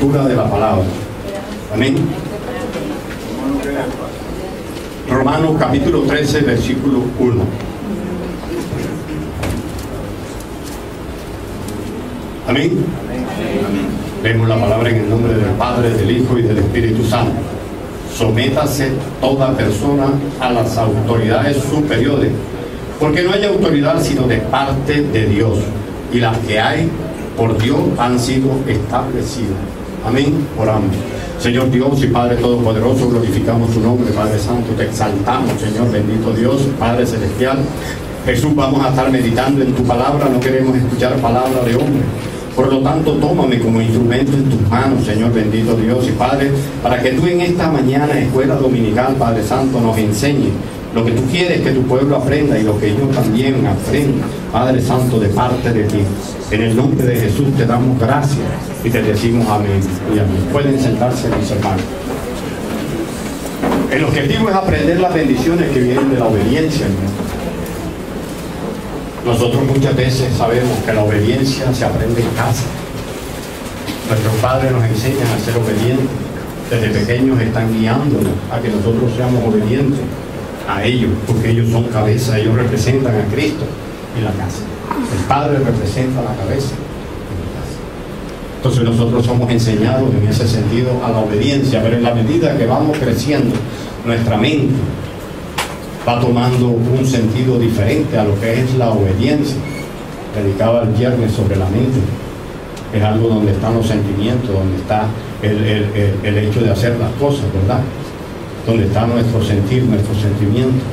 lectura de la palabra. Amén. Romanos capítulo 13, versículo 1. Amén. Leemos la palabra en el nombre del Padre, del Hijo y del Espíritu Santo. Sométase toda persona a las autoridades superiores, porque no hay autoridad sino de parte de Dios, y las que hay por Dios han sido establecidas. Amén. Oramos. Señor Dios y Padre Todopoderoso, glorificamos tu nombre, Padre Santo, te exaltamos, Señor bendito Dios, Padre Celestial. Jesús, vamos a estar meditando en tu palabra, no queremos escuchar palabra de hombre. Por lo tanto, tómame como instrumento en tus manos, Señor bendito Dios y Padre, para que tú en esta mañana, escuela dominical, Padre Santo, nos enseñes lo que tú quieres que tu pueblo aprenda y lo que yo también aprenda, Padre Santo, de parte de ti. En el nombre de Jesús te damos gracias y te decimos amén y amén. Pueden sentarse, mis hermanos. El objetivo es aprender las bendiciones que vienen de la obediencia, hermano. Nosotros muchas veces sabemos que la obediencia se aprende en casa. Nuestros padres nos enseñan a ser obedientes. Desde pequeños están guiándonos a que nosotros seamos obedientes a ellos, porque ellos son cabeza, ellos representan a Cristo en la casa. El Padre representa la cabeza en la casa. Entonces nosotros somos enseñados en ese sentido a la obediencia, pero en la medida que vamos creciendo, nuestra mente va tomando un sentido diferente a lo que es la obediencia. Predicaba el viernes sobre la mente. Es algo donde están los sentimientos, donde está el hecho de hacer las cosas, ¿verdad? Donde está nuestro sentir, nuestro sentimiento.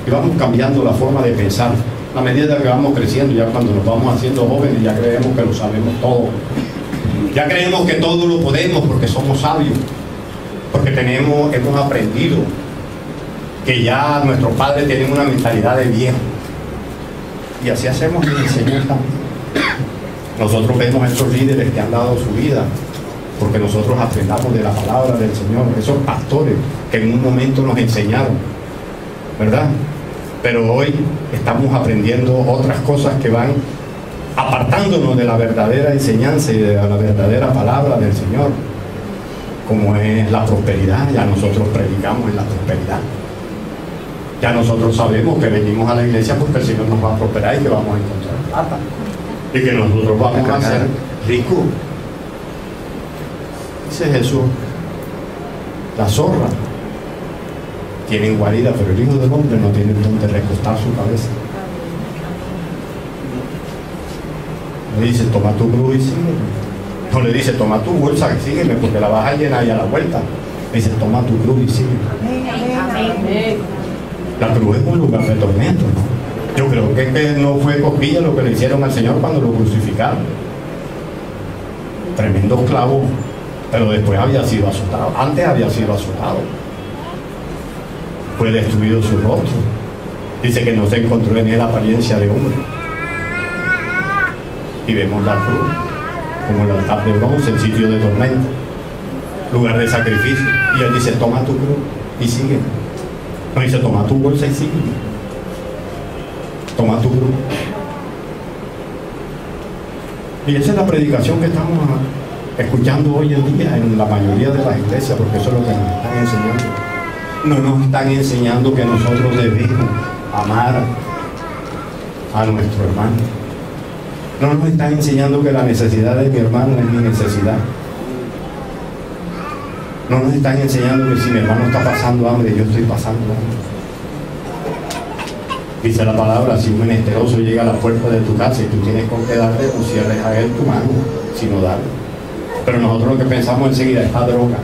Y vamos cambiando la forma de pensar. A medida que vamos creciendo, ya cuando nos vamos haciendo jóvenes, ya creemos que lo sabemos todo. Ya creemos que todo lo podemos porque somos sabios. Porque hemos aprendido que ya nuestros padres tienen una mentalidad de viejo. Y así hacemos en el Señor también. Nosotros vemos a estos líderes que han dado su vida porque nosotros aprendamos de la palabra del Señor, esos pastores que en un momento nos enseñaron, ¿verdad? Pero hoy estamos aprendiendo otras cosas que van apartándonos de la verdadera enseñanza y de la verdadera palabra del Señor, como es la prosperidad. Ya nosotros predicamos en la prosperidad. Ya nosotros sabemos que venimos a la iglesia porque el Señor nos va a prosperar y que vamos a encontrar plata y que nosotros vamos a ser ricos. Dice Jesús, la zorra tiene guarida, pero el Hijo del Hombre no tiene donde recostar su cabeza. Le dice, toma tu cruz y sígueme. No le dice, toma tu bolsa y sígueme, porque la vas a llenar ya a la vuelta. Le dice, toma tu cruz y sígueme. Amén. La cruz es un lugar de tormento, ¿no? Yo creo que no fue cosquilla lo que le hicieron al Señor cuando lo crucificaron. Tremendo clavo, pero después había sido azotado. Antes había sido azotado. Fue destruido su rostro. Dice que no se encontró en él apariencia de hombre. Y vemos la cruz como el altar de bronce, el sitio de tormento, lugar de sacrificio. Y él dice, toma tu cruz y sigue. No dice, toma tu bolsa y sigue. Toma tu cruz. Y esa es la predicación que estamos escuchando hoy en día en la mayoría de las iglesias, porque eso es lo que nos están enseñando. No nos están enseñando que nosotros debemos amar a nuestro hermano. No nos están enseñando que la necesidad de mi hermano es mi necesidad. No nos están enseñando que si mi hermano está pasando hambre, yo estoy pasando hambre. Dice la palabra, si un menesteroso llega a la puerta de tu casa y tú tienes con qué darle, pues cierres a él tu mano, sino darle. Pero nosotros lo que pensamos enseguida es para droga.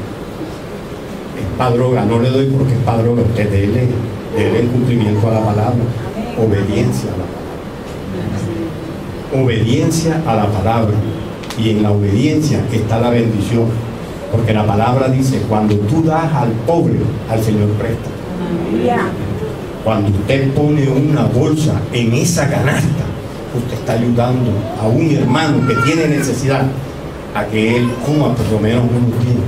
Es para droga, no le doy porque es para droga. Usted dele en cumplimiento a la palabra, obediencia a la palabra. Obediencia a la palabra. Y en la obediencia está la bendición. Porque la palabra dice, cuando tú das al pobre, al Señor presta. Cuando usted pone una bolsa en esa canasta, usted está ayudando a un hermano que tiene necesidad a que él coma por lo menos unos días.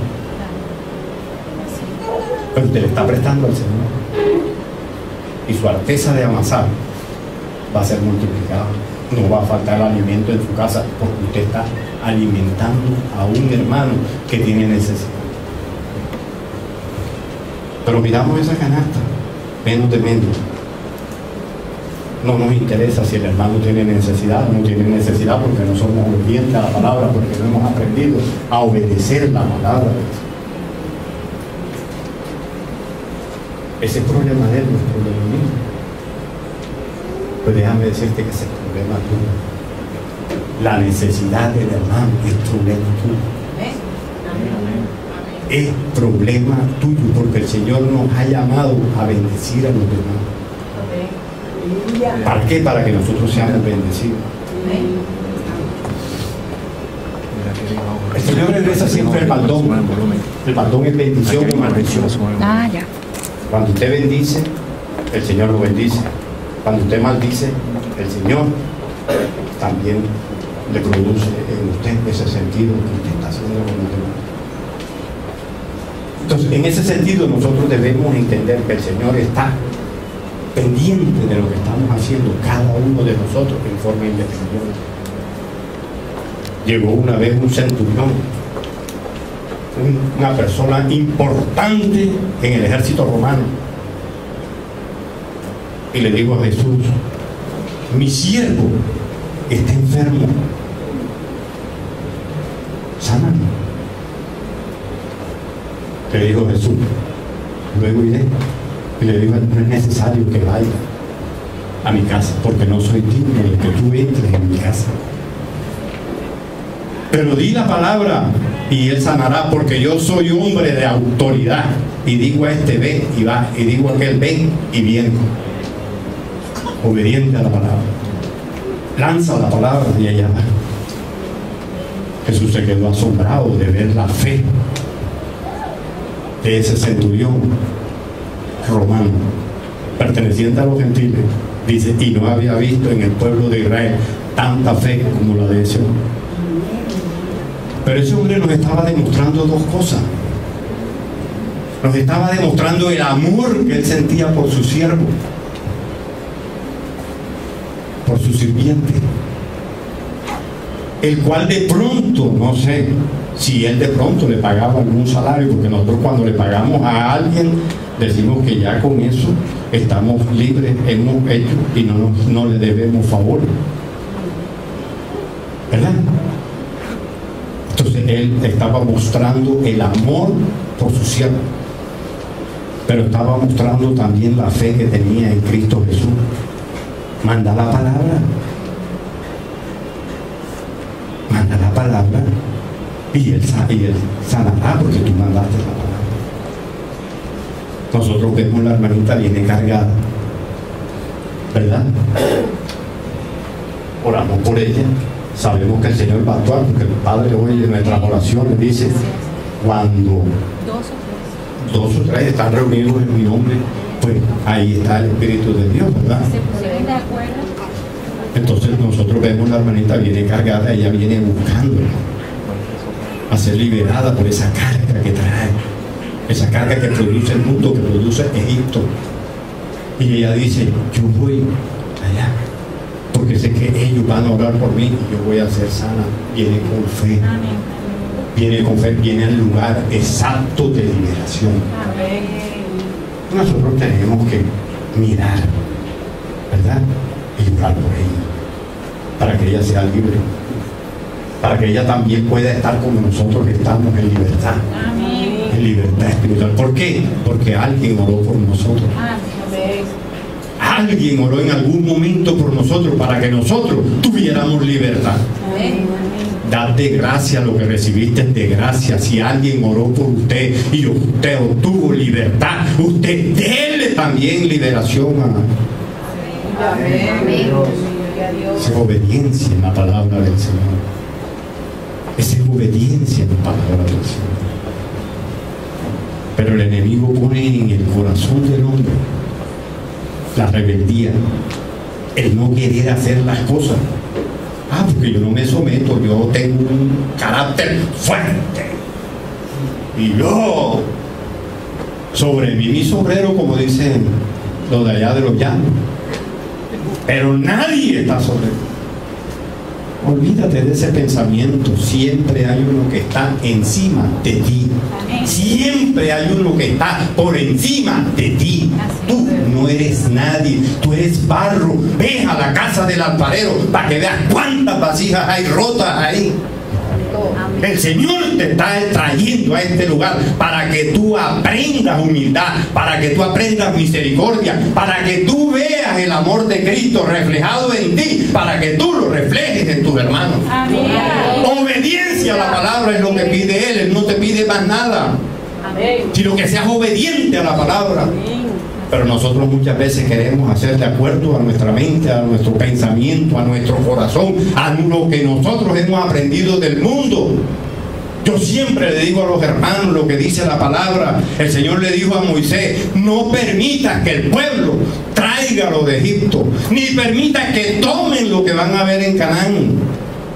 Pero usted le está prestando al Señor. Y su arteza de amasar va a ser multiplicada. no va a faltar alimento en su casa porque usted está alimentando a un hermano que tiene necesidad. Pero miramos esa canasta, menos de menos. No nos interesa si el hermano tiene necesidad o no tiene necesidad, porque no somos obedientes a la palabra, porque no hemos aprendido a obedecer la palabra de Dios. Ese problema de él no es problema mío. Pues déjame decirte que ese es problema tuyo. La necesidad del hermano es problema tuyo. Es problema tuyo, porque el Señor nos ha llamado a bendecir a los demás. ¿Para qué? Para que nosotros seamos bendecidos. El Señor regresa siempre el baldón. El baldón es bendición y maldición. Ya. Cuando usted bendice, el Señor lo bendice. Cuando usted maldice, el Señor también le produce en usted ese sentido que usted está haciendo con los demás. Entonces, en ese sentido, nosotros debemos entender que el Señor está pendiente de lo que estamos haciendo cada uno de nosotros en forma independiente. Llegó una vez un centurión, una persona importante en el ejército romano, y le dijo a Jesús: mi siervo está enfermo, sánalo. Le dijo Jesús: luego iré. Y le dijo: no es necesario que vaya a mi casa, porque no soy digno de que tú entres en mi casa. Pero di la palabra y él sanará, porque yo soy hombre de autoridad. Y digo a este: ve y va. Y digo a aquel: ven y viene. Obediente a la palabra. Lanza la palabra y allá va. Jesús se quedó asombrado de ver la fe de ese centurión romano, perteneciente a los gentiles. Dice: y no había visto en el pueblo de Israel tanta fe como la de ese hombre. Pero ese hombre nos estaba demostrando dos cosas. Nos estaba demostrando el amor que él sentía por su siervo, por su sirviente, el cual de pronto, no sé si él de pronto le pagaba algún salario, porque nosotros cuando le pagamos a alguien decimos que ya con eso estamos libres, hemos hecho y no le debemos favor, ¿verdad? Entonces él estaba mostrando el amor por su siervo, pero estaba mostrando también la fe que tenía en Cristo Jesús. Manda la palabra, manda la palabra y él sanará, porque tú mandaste la palabra. Nosotros vemos la hermanita viene cargada, ¿verdad? Oramos por ella, sabemos que el Señor va a actuar, porque el Padre hoy en nuestras oraciones dice: cuando dos o tres están reunidos en mi nombre, pues ahí está el Espíritu de Dios, ¿verdad? Entonces nosotros vemos la hermanita viene cargada, ella viene buscando a ser liberada por esa carga que trae, esa carga que produce el mundo, que produce Egipto. Y ella dice: yo voy allá, porque sé que ellos van a orar por mí y yo voy a ser sana. Viene con fe. Viene con fe, viene al lugar exacto de liberación. Nosotros tenemos que mirar, ¿verdad? Y orar por ella, para que ella sea libre, para que ella también pueda estar como nosotros que estamos en libertad. En libertad espiritual. ¿Por qué? Porque alguien oró por nosotros. Alguien oró en algún momento por nosotros para que nosotros tuviéramos libertad. Dad de gracia lo que recibiste de gracia. Si alguien oró por usted y usted obtuvo libertad, usted déle también liberación a... Esa es obediencia en la palabra del Señor. Esa es obediencia en la palabra del Señor. Pero el enemigo pone en el corazón del hombre la rebeldía, el no querer hacer las cosas. Porque yo no me someto, yo tengo un carácter fuerte y yo sobre mí mi sombrero, como dicen los de allá de los llanos, pero nadie está sobre mí. Olvídate de ese pensamiento. Siempre hay uno que está encima de ti. Siempre hay uno que está por encima de ti. Tú no eres nadie, tú eres barro. Ve a la casa del alfarero para que veas cuántas vasijas hay rotas ahí. El Señor te está trayendo a este lugar para que tú aprendas humildad, para que tú aprendas misericordia, para que tú veas el amor de Cristo reflejado en ti, para que tú lo reflejes en tus hermanos. Amén. Obediencia a la palabra es lo que pide Él no te pide más nada. Amén. Sino que seas obediente a la palabra. Amén. Pero nosotros muchas veces queremos hacer de acuerdo a nuestra mente, a nuestro pensamiento, a nuestro corazón, a lo que nosotros hemos aprendido del mundo. Yo siempre le digo a los hermanos lo que dice la palabra. El Señor le dijo a Moisés: no permitas que el pueblo traiga lo de Egipto, ni permitas que tomen lo que van a ver en Canaán,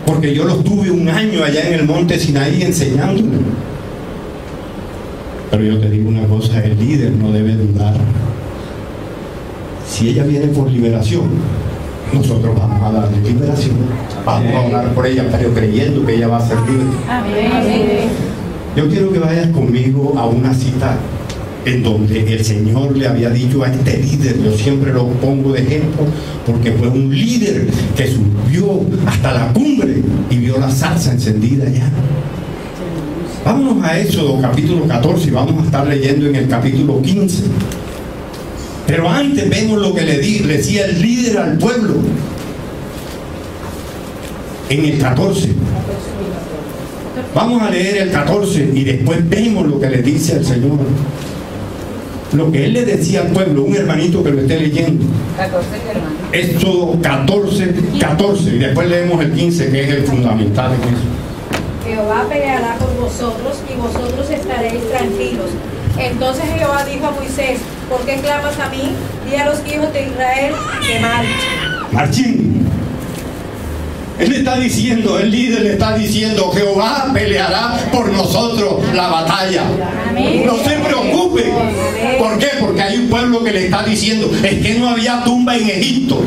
porque yo los tuve un año allá en el monte Sinaí enseñándoles. Pero yo te digo una cosa: el líder no debe dudar. Si ella viene por liberación, nosotros vamos a darle liberación. Vamos a orar por ella, pero creyendo que ella va a ser libre. Amén. Yo quiero que vayas conmigo a una cita en donde el Señor le había dicho a este líder. Yo siempre lo pongo de ejemplo porque fue un líder que subió hasta la cumbre y vio la zarza encendida ya. Vámonos a Éxodo capítulo 14 y vamos a estar leyendo en el capítulo 15. Pero antes vemos lo que le decía el líder al pueblo en el 14. Vamos a leer el 14 y después vemos lo que le dice el Señor. Lo que él le decía al pueblo, un hermanito que lo esté leyendo. 14, hermano. Éxodo 14 y después leemos el 15, que es el fundamental en eso. Jehová peleará por vosotros y vosotros estaréis tranquilos. Entonces Jehová dijo a Moisés: ¿por qué clamas a mí? Di a los hijos de Israel que marchen. Marchen. Él está diciendo, el líder le está diciendo: Jehová peleará por nosotros la batalla. Amén. No se preocupe. ¿Por qué? Porque hay un pueblo que le está diciendo: es que no había tumba en Egipto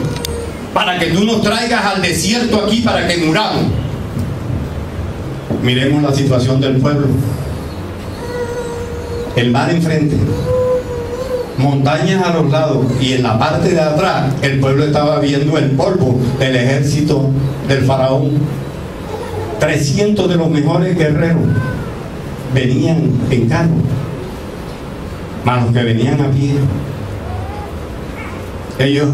para que tú nos traigas al desierto aquí para que muramos. Miremos la situación del pueblo. El mar enfrente, montañas a los lados, y en la parte de atrás el pueblo estaba viendo el polvo del ejército del faraón. 300 de los mejores guerreros venían en carro, más los que venían a pie. Ellos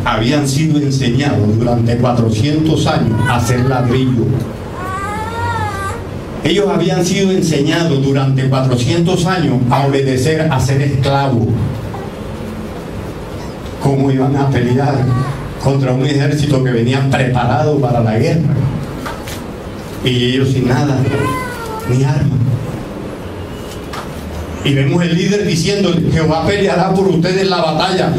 habían sido enseñados durante 400 años a hacer ladrillo. Ellos habían sido enseñados durante 400 años a obedecer, a ser esclavos. ¿Cómo iban a pelear contra un ejército que venía preparado para la guerra? Y ellos sin nada, ni arma. Y vemos el líder diciendo: Jehová peleará por ustedes la batalla.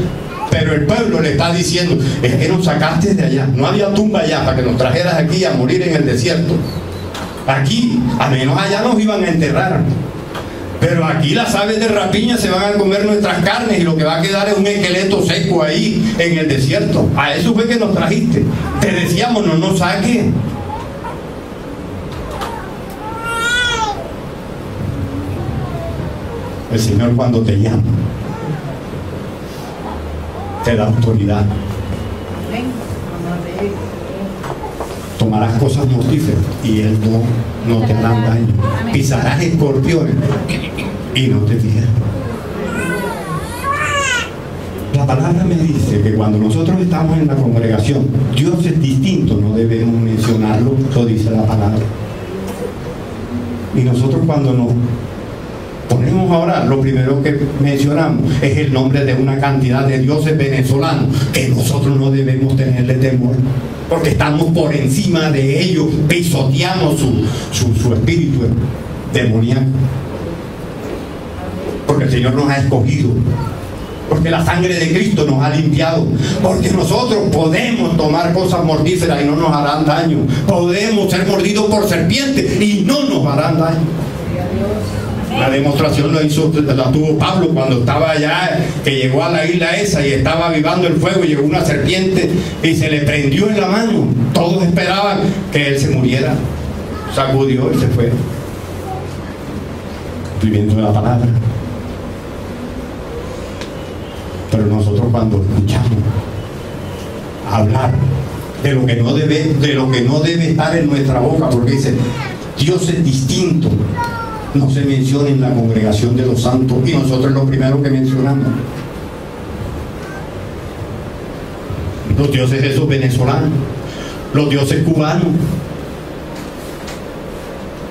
Pero el pueblo le está diciendo: es que nos sacaste de allá, no había tumba allá para que nos trajeras aquí a morir en el desierto. Aquí, a menos allá nos iban a enterrar, pero aquí las aves de rapiña se van a comer nuestras carnes y lo que va a quedar es un esqueleto seco ahí en el desierto. A eso fue que nos trajiste. Te decíamos: no nos saques. El Señor, cuando te llama, te da autoridad. Tomarás cosas mortíferas y Él no te hará daño. Pisarás escorpiones y no te fijas. La palabra me dice que cuando nosotros estamos en la congregación, Dios es distinto, no debemos mencionarlo, lo dice la palabra. Y nosotros cuando nos ponemos a orar, lo primero que mencionamos es el nombre de una cantidad de dioses venezolanos que nosotros no debemos tenerle temor, porque estamos por encima de ellos, pisoteamos su espíritu demoníaco, porque el Señor nos ha escogido, porque la sangre de Cristo nos ha limpiado, porque nosotros podemos tomar cosas mortíferas y no nos harán daño, podemos ser mordidos por serpientes y no nos harán daño. La demostración la tuvo Pablo cuando estaba allá, que llegó a la isla esa y estaba avivando el fuego, y llegó una serpiente y se le prendió en la mano. Todos esperaban que él se muriera. Sacudió y se fue, viviendo la palabra. Pero nosotros, cuando escuchamos hablar de lo que no debe estar en nuestra boca, porque dice Dios es distinto, no se menciona en la congregación de los santos, y nosotros lo primero que mencionamos, los dioses esos venezolanos, los dioses cubanos,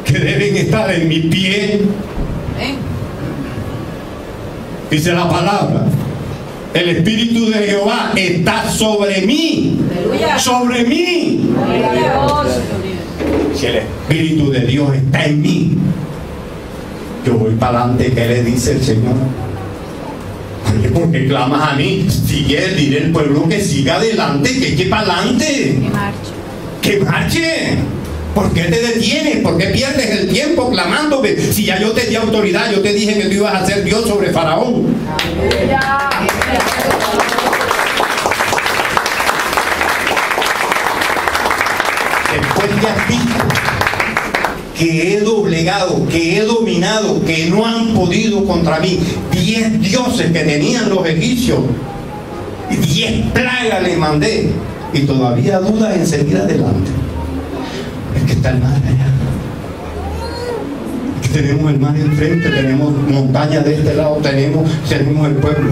que deben estar en mi pie. Dice la palabra: el Espíritu de Jehová está sobre mí. ¡Aleluya! Sobre mí. ¡Aleluya! Si el Espíritu de Dios está en mí, yo voy para adelante. ¿Qué le dice el Señor? Oye, ¿por qué clamas a mí? Sigue, diré al pueblo que siga adelante, que eche para adelante. Que marche. Que marche. ¿Por qué te detienes? ¿Por qué pierdes el tiempo clamándome? Si ya yo te di autoridad, yo te dije que tú ibas a ser Dios sobre Faraón. ¡Aleluya! Después ya has visto que he doblegado, que he dominado, que no han podido contra mí 10 dioses que tenían los egipcios, 10 plagas les mandé, y todavía dudas en seguir adelante. Es que está el mar allá, es que tenemos el mar enfrente, tenemos montaña de este lado, tenemos el pueblo.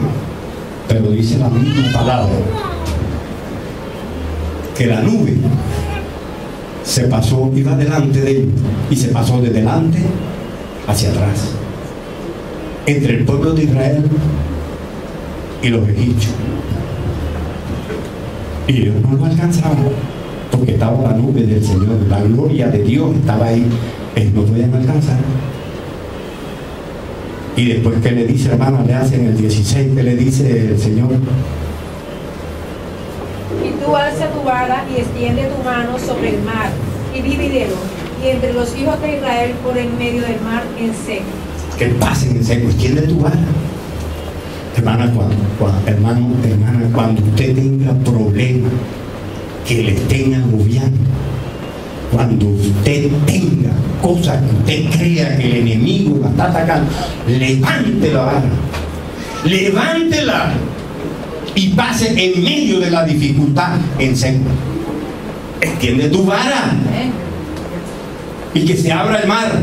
Pero dice la misma palabra que la nube se pasó, iba delante de ellos y se pasó de delante hacia atrás, entre el pueblo de Israel y los egipcios, y ellos no lo alcanzaban porque estaba la nube del Señor, la gloria de Dios estaba ahí. Ellos no podían alcanzar. Y después, ¿qué le dice, hermano? Le hace en el 16, ¿qué le dice el Señor? Y tú alza tu vara y extiende tu mano sobre el mar, y divídelo, y entre los hijos de Israel por en medio del mar en seco. Que pasen en seco, extiende tu vara. Hermana, cuando usted tenga problemas que le estén agobiando, cuando usted tenga cosas que usted crea que el enemigo la está atacando, levante la vara, levántela y pase en medio de la dificultad en seco. Extiende tu vara y que se abra el mar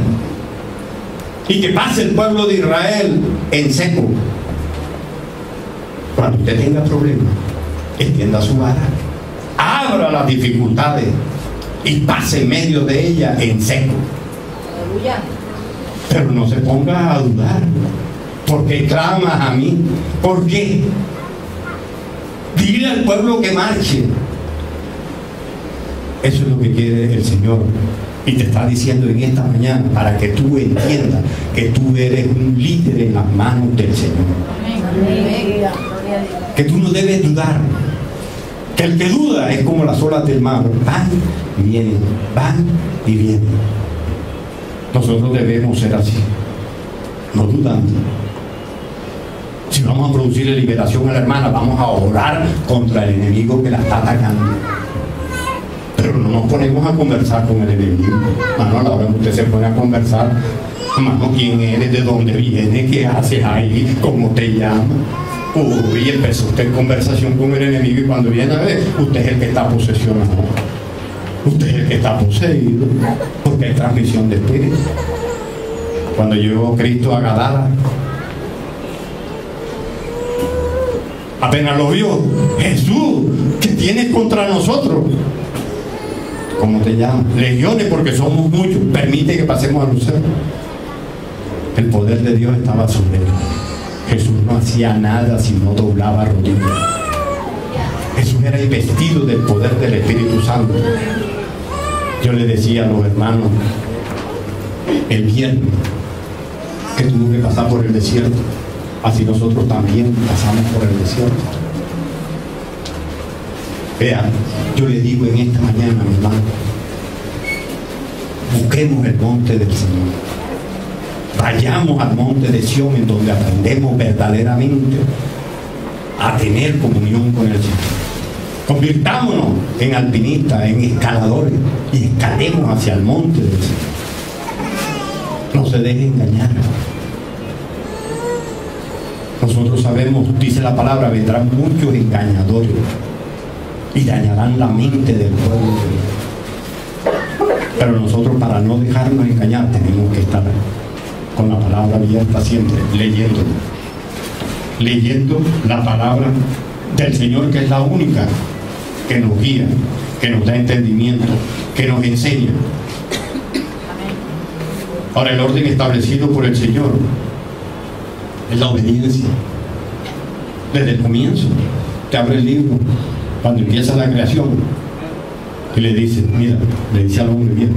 y que pase el pueblo de Israel en seco. Cuando usted tenga problemas, extienda su vara, abra las dificultades y pase en medio de ella en seco. Aleluya. Pero no se ponga a dudar. ¿Por qué clamas a mí? ¿Por qué? Dile al pueblo que marche. Eso es lo que quiere el Señor, y te está diciendo en esta mañana, para que tú entiendas que tú eres un líder en las manos del Señor. Amén. Que tú no debes dudar, que el que duda es como las olas del mar, van y vienen, van y vienen. Nosotros debemos ser así, no dudando. Si vamos a producir liberación a la hermana, vamos a orar contra el enemigo que la está atacando. Pero no nos ponemos a conversar con el enemigo. Mano, a la hora que usted se pone a conversar, mano, ¿quién eres? ¿De dónde vienes? ¿Qué haces ahí? ¿Cómo te llamas? Uy, empezó usted en conversación con el enemigo, y cuando viene a ver, usted es el que está posesionado. Usted es el que está poseído, porque hay transmisión de espíritu. Cuando llegó Cristo a Gadara, apenas lo vio, Jesús, ¿qué tienes contra nosotros? ¿Cómo te llamas? Legiones, porque somos muchos. Permite que pasemos a lucero. El poder de Dios estaba sobre él. Jesús no hacía nada si no doblaba rodillas. Jesús era investido del poder del Espíritu Santo. Yo le decía a los hermanos el viernes que tuvo que pasar por el desierto. Así nosotros también pasamos por el desierto. Vean, yo le digo en esta mañana, mi hermano, busquemos el monte del Señor. Vayamos al monte de Sión, en donde aprendemos verdaderamente a tener comunión con el Señor. Convirtámonos en alpinistas, en escaladores, y escalemos hacia el monte del Señor. No se deje engañar. Nosotros sabemos, dice la palabra, vendrán muchos engañadores y dañarán la mente del pueblo de Dios. Pero nosotros, para no dejarnos engañar, tenemos que estar con la palabra abierta siempre, leyendo la palabra del Señor, que es la única que nos guía, que nos da entendimiento, que nos enseña. Ahora, el orden establecido por el Señor es la obediencia. Desde el comienzo, te abre el libro, cuando empieza la creación, y le dice, mira, le dice al hombre, bien,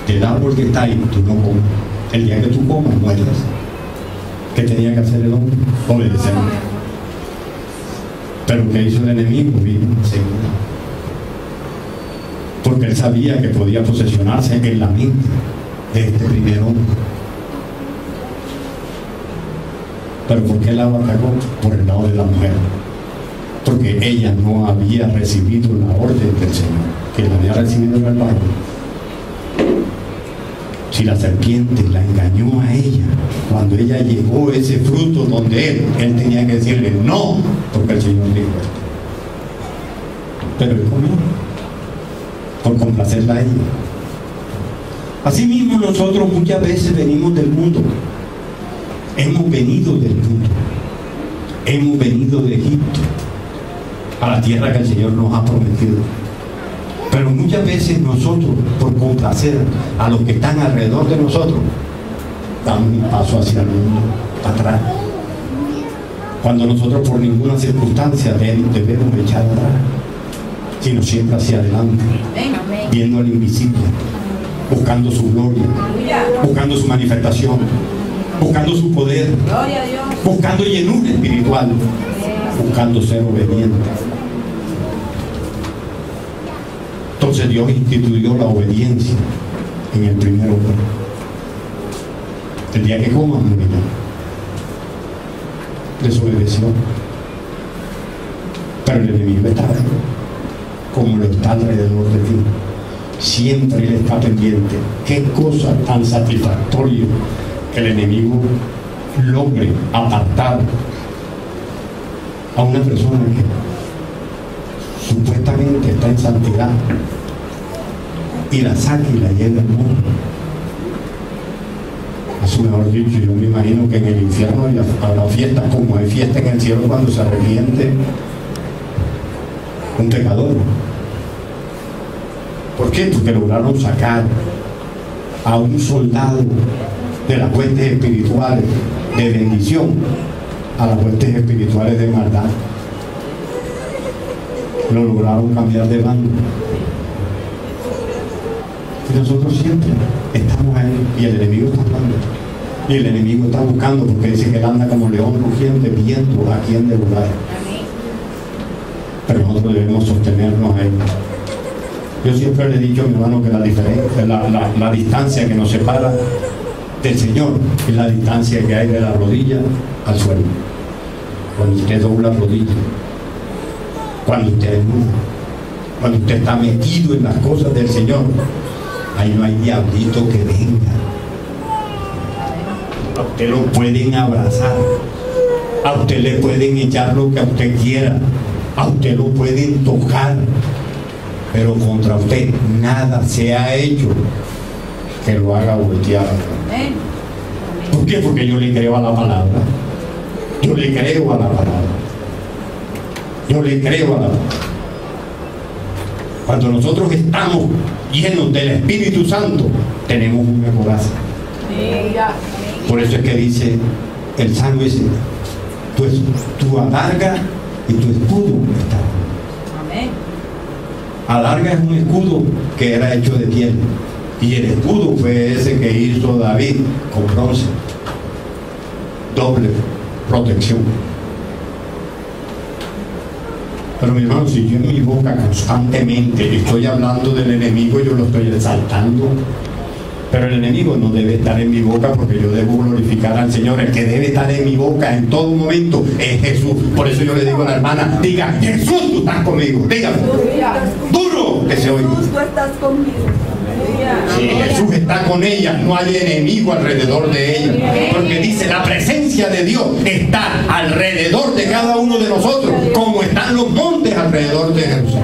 te da porque está ahí, tú no comes. El día que tú comas, mueres. ¿Qué tenía que hacer el hombre? Obedecer. Pero ¿qué hizo el enemigo? Vino enseguida. Porque él sabía que podía posesionarse en la mente de este primer hombre. ¿Pero por qué lado atacó? Por el lado de la mujer. Porque ella no había recibido la orden del Señor, que la había recibido en el Padre. Si la serpiente la engañó a ella, cuando ella llegó a ese fruto donde él tenía que decirle no, porque el Señor dijo esto. Pero él comió, por complacerla a ella. Así mismo nosotros muchas veces venimos del mundo. Hemos venido del mundo. Hemos venido de Egipto, a la tierra que el Señor nos ha prometido. Pero muchas veces nosotros, por complacer a los que están alrededor de nosotros, damos un paso hacia el mundo, atrás. Cuando nosotros por ninguna circunstancia debemos echar atrás, sino siempre hacia adelante, viendo al invisible, buscando su gloria, buscando su manifestación, buscando su poder, buscando llenura espiritual, buscando ser obediente. Entonces Dios instituyó la obediencia en el primer hombre. El día que coman, morirán. Desobedeció. Pero el enemigo está como lo está alrededor de ti. Siempre él está pendiente. Qué cosa tan satisfactoria que el enemigo logre apartar a una persona que supuestamente está en santidad y la saque y la lleve al mundo. Eso, mejor dicho, yo me imagino que en el infierno habrá fiestas como hay fiesta en el cielo cuando se arrepiente un pecador. ¿Por qué? Porque lograron sacar a un soldado de las huestes espirituales de bendición a las huestes espirituales de maldad. Lo lograron cambiar de bando. Y nosotros siempre estamos ahí, y el enemigo está hablando, y el enemigo está buscando, porque dice que él anda como león rugiente viendo a quién devorar. Pero nosotros debemos sostenernos ahí. Yo siempre le he dicho a mi hermano que la diferencia, la distancia que nos separa del Señor es la distancia que hay de la rodilla al suelo. Cuando usted dobla la rodilla, cuando usted es nudo, cuando usted está metido en las cosas del Señor, ahí no hay diablito que venga. A usted lo pueden abrazar, a usted le pueden echar lo que a usted quiera, a usted lo pueden tocar, pero contra usted nada se ha hecho que lo haga voltear. ¿Por qué? Porque yo le creo a la palabra. Yo le creo a la palabra. Yo le creo a la palabra. Cuando nosotros estamos llenos del Espíritu Santo, tenemos una coraza. Por eso es que dice el Salmo ese, tu adarga y tu escudo están. Adarga es un escudo que era hecho de piel, y el escudo fue ese que hizo David con bronce, doble protección. Pero mi hermano, si yo en mi boca constantemente estoy hablando del enemigo, yo lo estoy exaltando, Pero el enemigo no debe estar en mi boca, porque yo debo glorificar al Señor. El que debe estar en mi boca en todo momento es Jesús. Por eso yo le digo a la hermana, diga: Jesús, tú estás conmigo. Dígame duro que se oiga. Jesús, tú estás conmigo. Si Jesús está con ella, no hay enemigo alrededor de ella, porque dice: la presencia de Dios está alrededor de cada uno de nosotros, como están los montes alrededor de Jerusalén.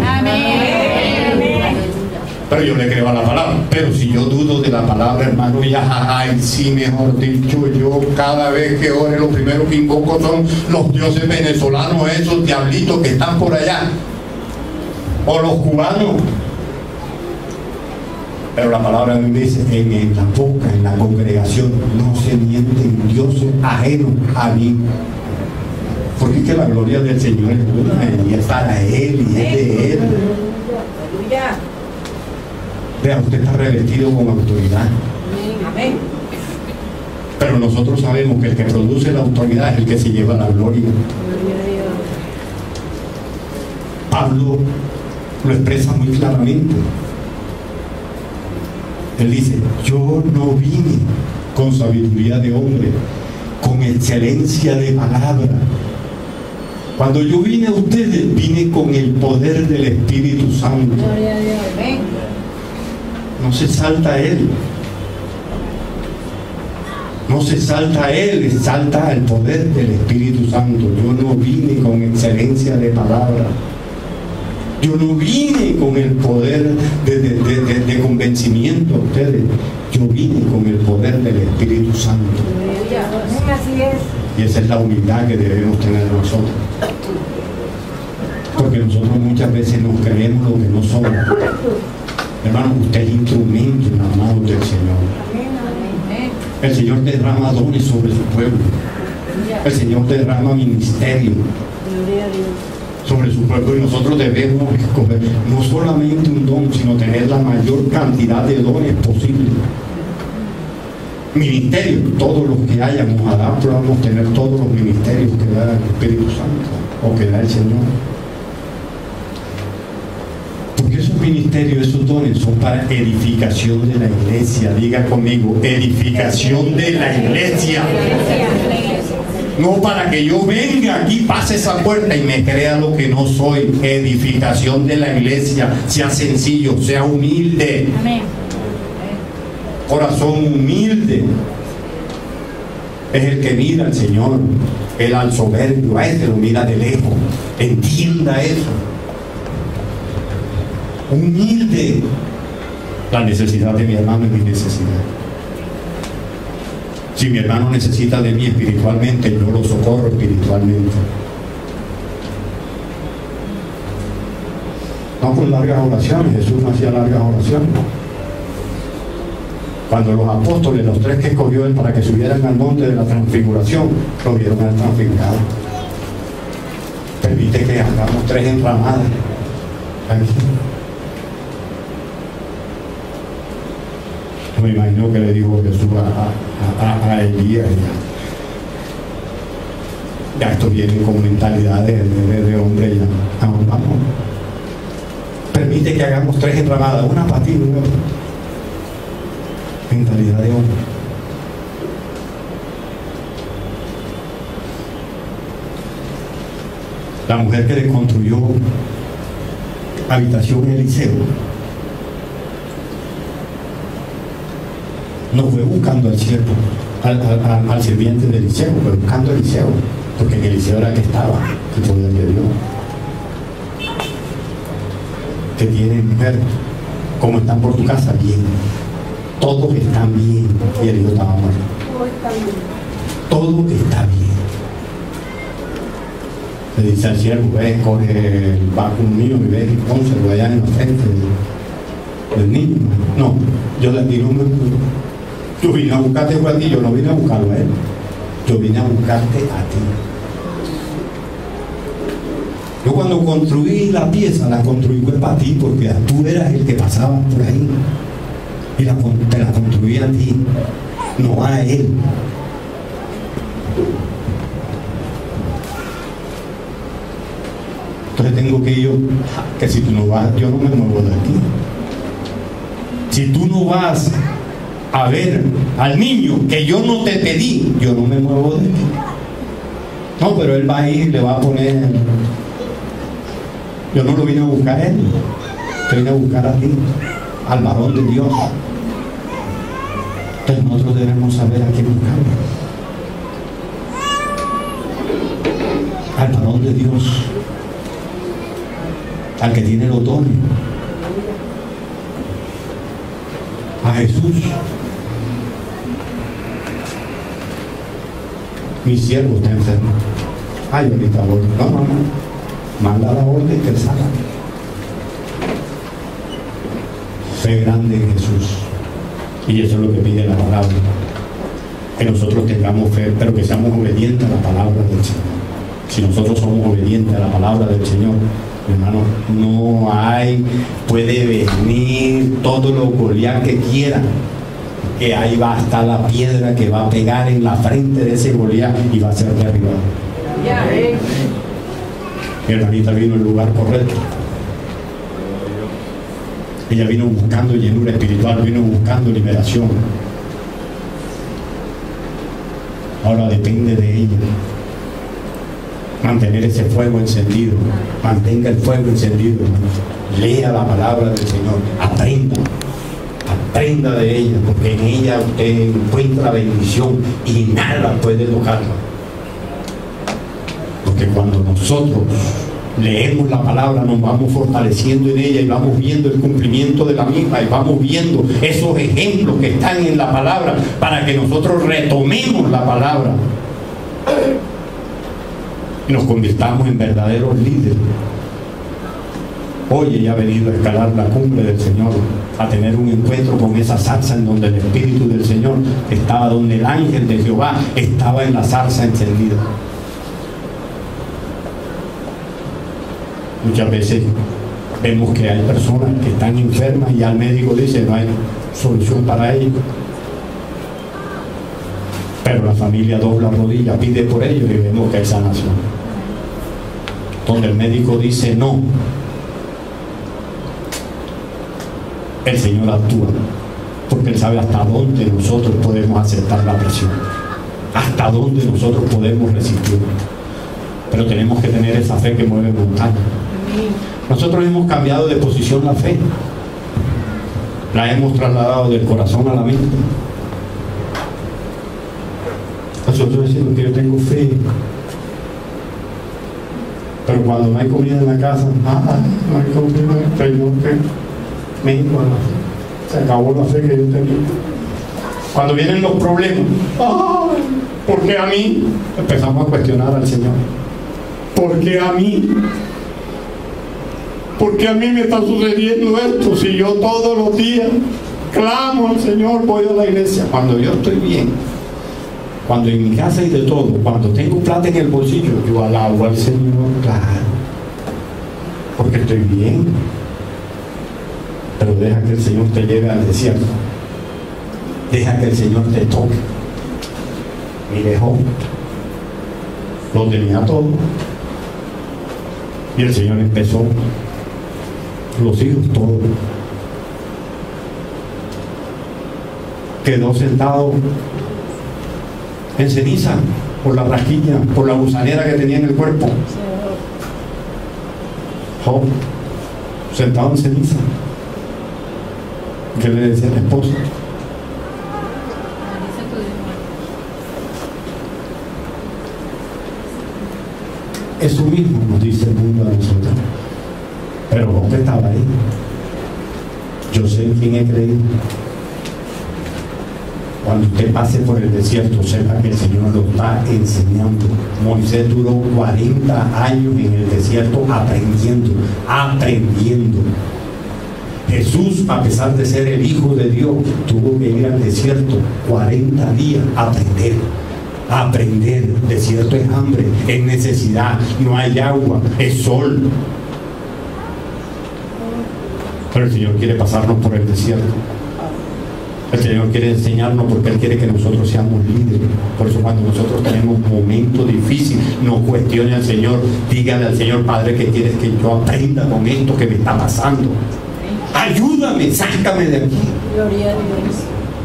Pero yo le creo a la palabra. Pero si yo dudo de la palabra, hermano, ya, ay, sí, mejor dicho, yo cada vez que ore, lo primero que invoco son los dioses venezolanos, esos diablitos que están por allá, o los cubanos. Pero la palabra me dice: en la boca, en la congregación, no se mienten dioses ajenos a mí. Porque es que la gloria del Señor es buena, y es para Él, y es de Él. Vea, usted está revestido con autoridad. Amén. Pero nosotros sabemos que el que produce la autoridad es el que se lleva la gloria. Pablo lo expresa muy claramente. Él dice: yo no vine con sabiduría de hombre, con excelencia de palabra. Cuando yo vine a ustedes, vine con el poder del Espíritu Santo. Gloria a Dios. Amén. No se salta a Él. No se salta a Él, salta al poder del Espíritu Santo. Yo no vine con excelencia de palabra. Yo no vine con el poder de convencimiento a ustedes. Yo vine con el poder del Espíritu Santo. Así es. Y esa es la humildad que debemos tener nosotros. Porque nosotros muchas veces nos creemos lo que no somos. Hermano, usted es instrumento en las manos del Señor. El Señor derrama dones sobre su pueblo. El Señor derrama ministerio sobre su pueblo, y nosotros debemos escoger no solamente un don, sino tener la mayor cantidad de dones posible. Ministerio, todos los que hayamos, ojalá podamos tener todos los ministerios que da el Espíritu Santo o que da el Señor. Porque esos ministerios, esos dones son para edificación de la iglesia. Diga conmigo: edificación de la iglesia. No para que yo venga aquí, pase esa puerta y me crea lo que no soy. Edificación de la iglesia. Sea sencillo, sea humilde. Amén. Corazón humilde es el que mira al Señor. Él al soberbio, a ese lo mira de lejos. Entienda eso. Humilde. La necesidad de mi hermano es mi necesidad. Si mi hermano necesita de mí espiritualmente, yo lo socorro espiritualmente. No con largas oraciones. Jesús no hacía largas oraciones. Cuando los apóstoles, los tres que escogió él para que subieran al monte de la transfiguración, lo vieron al transfigurado. Permite que hagamos 3 enramadas aquí. Me imagino que le dijo Jesús a Elías: ya estos vienen con mentalidad de hombre, ya vamos. Permite que hagamos 3 enramadas, una para ti, una para ti. Mentalidad de hombre. La mujer que le construyó habitación en Eliseo no fue buscando al siervo, al sirviente de Eliseo, fue buscando a Eliseo, porque en Eliseo era que estaba el poder de Dios. Que tiene mujer, ¿cómo están por tu casa? Bien. Todos están bien. Y el hijo estaba muerto. Todo está bien. Le dice al siervo: ve, coge el vacuum mío y ve y pónselo allá en la frente del niño. No, yo le digo: yo vine a buscarte a ti, yo no vine a buscarlo a él. Yo vine a buscarte a ti. Yo cuando construí la pieza, la construí fue para ti, porque tú eras el que pasaba por ahí. Y te la construí a ti, no a él. Entonces tengo que yo, que si tú no vas, yo no me muevo de aquí. Si tú no vas a ver al niño que yo no te pedí, yo no me muevo de ti. No, pero él va a ir y le va a poner. Yo no lo vine a buscar a él, te vine a buscar a ti, al varón de Dios. Entonces nosotros debemos saber a quién buscar. Al varón de Dios, al que tiene los dones, a Jesús. Mi siervo está enfermo. Ay, ahorita voy. No. Manda la orden que él salga. Fe grande en Jesús. Y eso es lo que pide la palabra. Que nosotros tengamos fe, pero que seamos obedientes a la palabra del Señor. Si nosotros somos obedientes a la palabra del Señor, hermano, no hay, puede venir todo lo Goliat que quiera, que ahí va a estar la piedra que va a pegar en la frente de ese Goliat y va a ser derribado. Mi hermanita vino en el lugar correcto. Ella vino buscando llenura espiritual, vino buscando liberación. Ahora depende de ella mantener ese fuego encendido. Mantenga el fuego encendido, hermanos. Lea la palabra del Señor, aprenda de ella, porque en ella usted encuentra bendición y nada puede tocarla. Porque cuando nosotros leemos la palabra, nos vamos fortaleciendo en ella y vamos viendo el cumplimiento de la misma y vamos viendo esos ejemplos que están en la palabra para que nosotros retomemos la palabra y nos convirtamos en verdaderos líderes. Hoy ella ha venido a escalar la cumbre del Señor, a tener un encuentro con esa zarza en donde el Espíritu del Señor estaba, donde el ángel de Jehová estaba en la zarza encendida. Muchas veces vemos que hay personas que están enfermas y al médico dice no hay solución para ellos, pero la familia dobla rodillas, pide por ellos y vemos que hay sanación. Donde el médico dice no, el Señor actúa, porque Él sabe hasta dónde nosotros podemos aceptar la presión, hasta dónde nosotros podemos resistir. Pero tenemos que tener esa fe que mueve montañas. Nosotros hemos cambiado de posición la fe, la hemos trasladado del corazón a la mente. Nosotros decimos que yo tengo fe, pero cuando no hay comida en la casa, no hay comida, Señor, que me dijo, se acabó la fe que yo tenía. Cuando vienen los problemas, ¿por qué a mí? Empezamos a cuestionar al Señor. ¿Por qué a mí? ¿Por qué a mí me está sucediendo esto? Si yo todos los días clamo al Señor, voy a la iglesia. Cuando yo estoy bien, cuando en mi casa hay de todo, cuando tengo plata en el bolsillo, yo alabo al Señor, claro, porque estoy bien. Pero deja que el Señor te lleve al desierto, deja que el Señor te toque. Y dejó, lo tenía todo, y el Señor empezó, los hijos todos, quedó sentado en ceniza por la rasquilla, por la gusanera que tenía en el cuerpo. Job, sentado en ceniza. ¿Qué le decía a la esposa? Eso mismo nos dice el mundo a nosotros. Pero Job estaba ahí. Yo sé en quién he creído. Cuando usted pase por el desierto, sepa que el Señor lo está enseñando. Moisés duró 40 años en el desierto aprendiendo. Jesús, a pesar de ser el Hijo de Dios, tuvo que ir al desierto 40 días a aprender. Desierto es hambre, es necesidad, no hay agua, es sol. Pero el Señor quiere pasarnos por el desierto. El Señor quiere enseñarnos porque Él quiere que nosotros seamos líderes. Por eso cuando nosotros tenemos momentos difíciles, no cuestione al Señor, dígale al Señor: Padre, ¿qué quieres que yo aprenda con esto que me está pasando? Ayúdame, sácame de aquí. Gloria a Dios.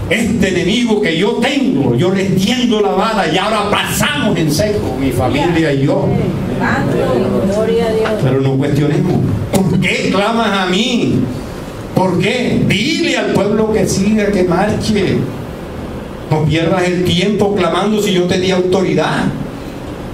este enemigo que yo tengo, yo le extiendo la vara y ahora pasamos en seco, mi familia y yo. Gloria a Dios. Pero no cuestionemos. ¿Por qué clamas a mí? ¿Por qué? Dile al pueblo que siga, que marche. No pierdas el tiempo clamando si yo te di autoridad.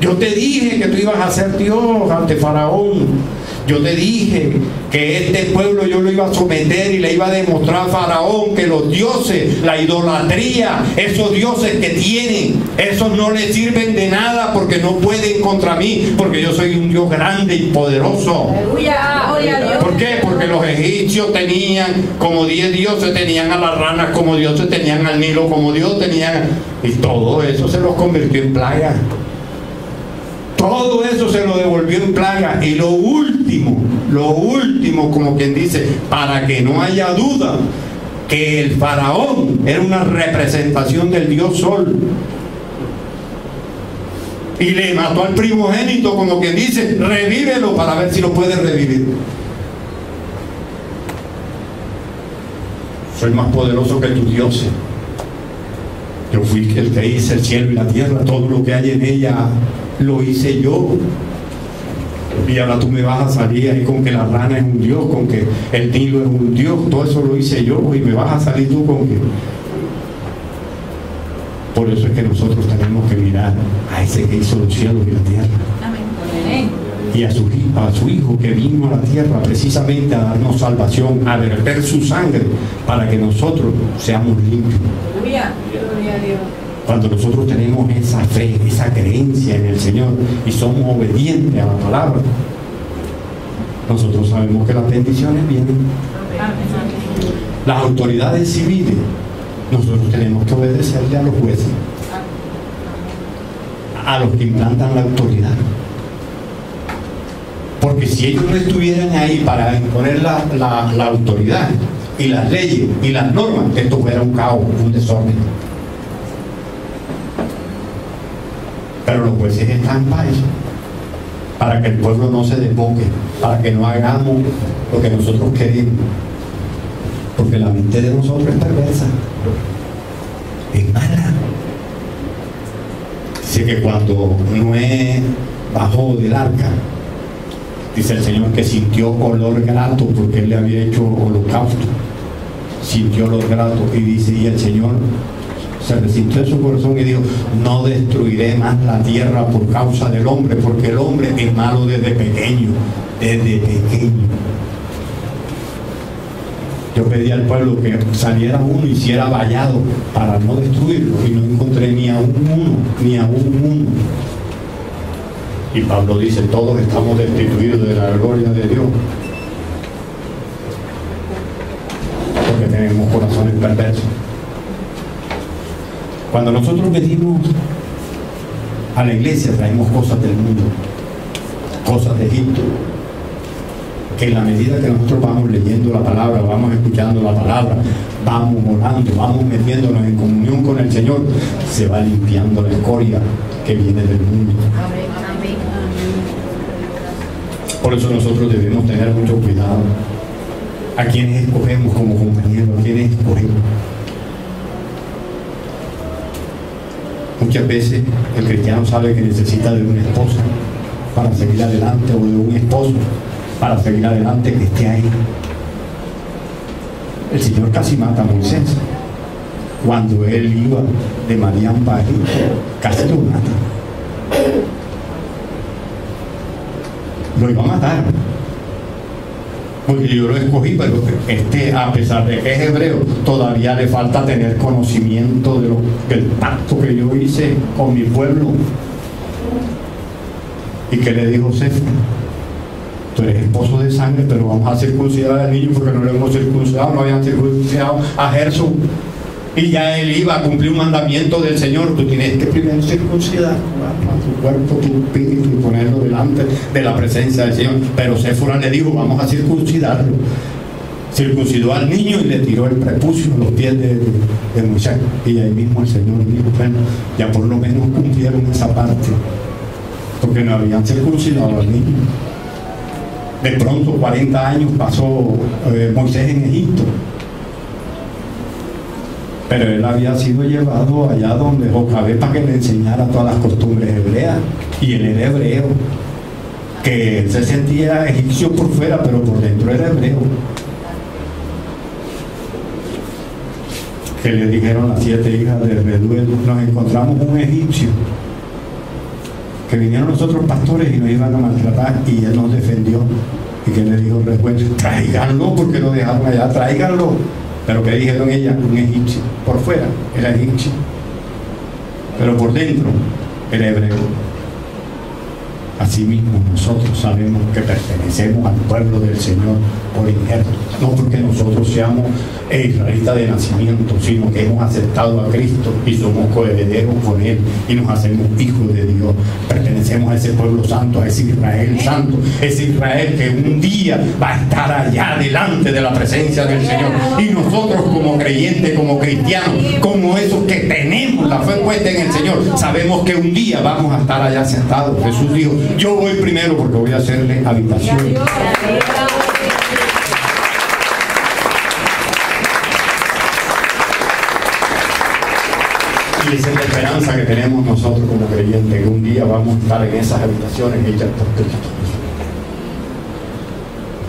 Yo te dije que tú ibas a ser Dios ante Faraón. Yo te dije que este pueblo yo lo iba a someter y le iba a demostrar a Faraón que los dioses, la idolatría, esos dioses que tienen, esos no les sirven de nada porque no pueden contra mí, porque yo soy un Dios grande y poderoso. Aleluya, gloria a Dios. ¿Por qué? Porque los egipcios tenían como 10 dioses, tenían a las ranas como dioses, tenían al Nilo como Dios, tenían... Y todo eso se los convirtió en plaga. Todo eso se lo devolvió en plaga. Y lo último, como quien dice, para que no haya duda, que el faraón era una representación del dios Sol. Y le mató al primogénito, como quien dice, revívelo para ver si lo puede revivir. Soy más poderoso que tus dioses. Yo fui el que hice el cielo y la tierra, todo lo que hay en ella lo hice yo. Y ahora tú me vas a salir ahí con que la rana es un dios, con que el Nilo es un dios, todo eso lo hice yo, y me vas a salir tú con que... Por eso es que nosotros tenemos que mirar a ese que hizo los cielos y la tierra. Amén. Y a su hijo que vino a la tierra precisamente a darnos salvación, a verter su sangre para que nosotros seamos limpios. Aleluya, gloria a Dios. Cuando nosotros tenemos esa fe, esa creencia en el Señor y somos obedientes a la palabra, nosotros sabemos que las bendiciones vienen. Las autoridades civiles, nosotros tenemos que obedecerle a los jueces, a los que implantan la autoridad. Porque si ellos no estuvieran ahí para imponer la autoridad y las leyes y las normas, esto fuera un caos, un desorden. Pero los jueces están para eso, para que el pueblo no se desboque, para que no hagamos lo que nosotros queremos, porque la mente de nosotros es perversa, es mala. Dice que cuando Noé bajó del arca, dice el Señor que sintió olor grato porque él le había hecho holocausto, sintió olor grato, y dice, y el Señor se resintió en su corazón y dijo, no destruiré más la tierra por causa del hombre, porque el hombre es malo desde pequeño. Yo pedí al pueblo que saliera uno y hiciera vallado para no destruirlo, y no encontré ni a uno. Y Pablo dice, todos estamos destituidos de la gloria de Dios, porque tenemos corazones perversos. Cuando nosotros venimos a la iglesia, traemos cosas del mundo, cosas de Egipto, que en la medida que nosotros vamos leyendo la palabra, vamos escuchando la palabra, vamos orando, vamos metiéndonos en comunión con el Señor, se va limpiando la escoria que viene del mundo. Por eso nosotros debemos tener mucho cuidado a quienes escogemos como compañeros, a quienes escogemos. Muchas veces el cristiano sabe que necesita de una esposa para seguir adelante, o de un esposo para seguir adelante que esté ahí. El Señor casi mata a Moisés. Cuando él iba de Madián para Egipto, casi lo mata. Lo iba a matar. Porque yo lo escogí, pero a pesar de que es hebreo, todavía le falta tener conocimiento del pacto que yo hice con mi pueblo. ¿Y qué le dijo José? Tú eres esposo de sangre, pero vamos a circuncidar al niño porque no lo hemos circuncidado, no habían circuncidado a Gerson. Y ya él iba a cumplir un mandamiento del Señor. Tú tienes que primero circuncidar a tu cuerpo, tu espíritu, y ponerlo delante de la presencia del Señor. Pero Séfora le dijo, vamos a circuncidarlo. Circuncidó al niño y le tiró el prepucio en los pies de Moisés. Y ahí mismo el Señor dijo, bueno, ya por lo menos cumplieron esa parte, porque no habían circuncidado al niño. De pronto 40 años pasó Moisés en Egipto. Pero él había sido llevado allá donde Jocabed para que le enseñara todas las costumbres hebreas. Y él era hebreo. Que él se sentía egipcio por fuera, pero por dentro era hebreo. Que le dijeron las 7 hijas de Beduel: nos encontramos un egipcio, que vinieron los otros pastores y nos iban a maltratar, y él nos defendió. Y que le dijo después: tráiganlo, porque lo dejaron allá, tráiganlo. Pero que dijeron ellas: un egipcio. Por fuera era egipcio, pero por dentro era hebreo. Asimismo, nosotros sabemos que pertenecemos al pueblo del Señor por injerto, no porque nosotros seamos israelitas de nacimiento, sino que hemos aceptado a Cristo y somos coherederos con Él y nos hacemos hijos de Dios. Pertenecemos a ese pueblo santo, a ese Israel santo, ese Israel que un día va a estar allá delante de la presencia del Señor. Y nosotros, como creyentes, como cristianos, como esos que tenemos la fe puesta en el Señor, sabemos que un día vamos a estar allá sentados. Jesús dijo: yo voy primero porque voy a hacerle habitación. Y esa es la esperanza que tenemos nosotros como creyentes, que un día vamos a estar en esas habitaciones hechas por Cristo.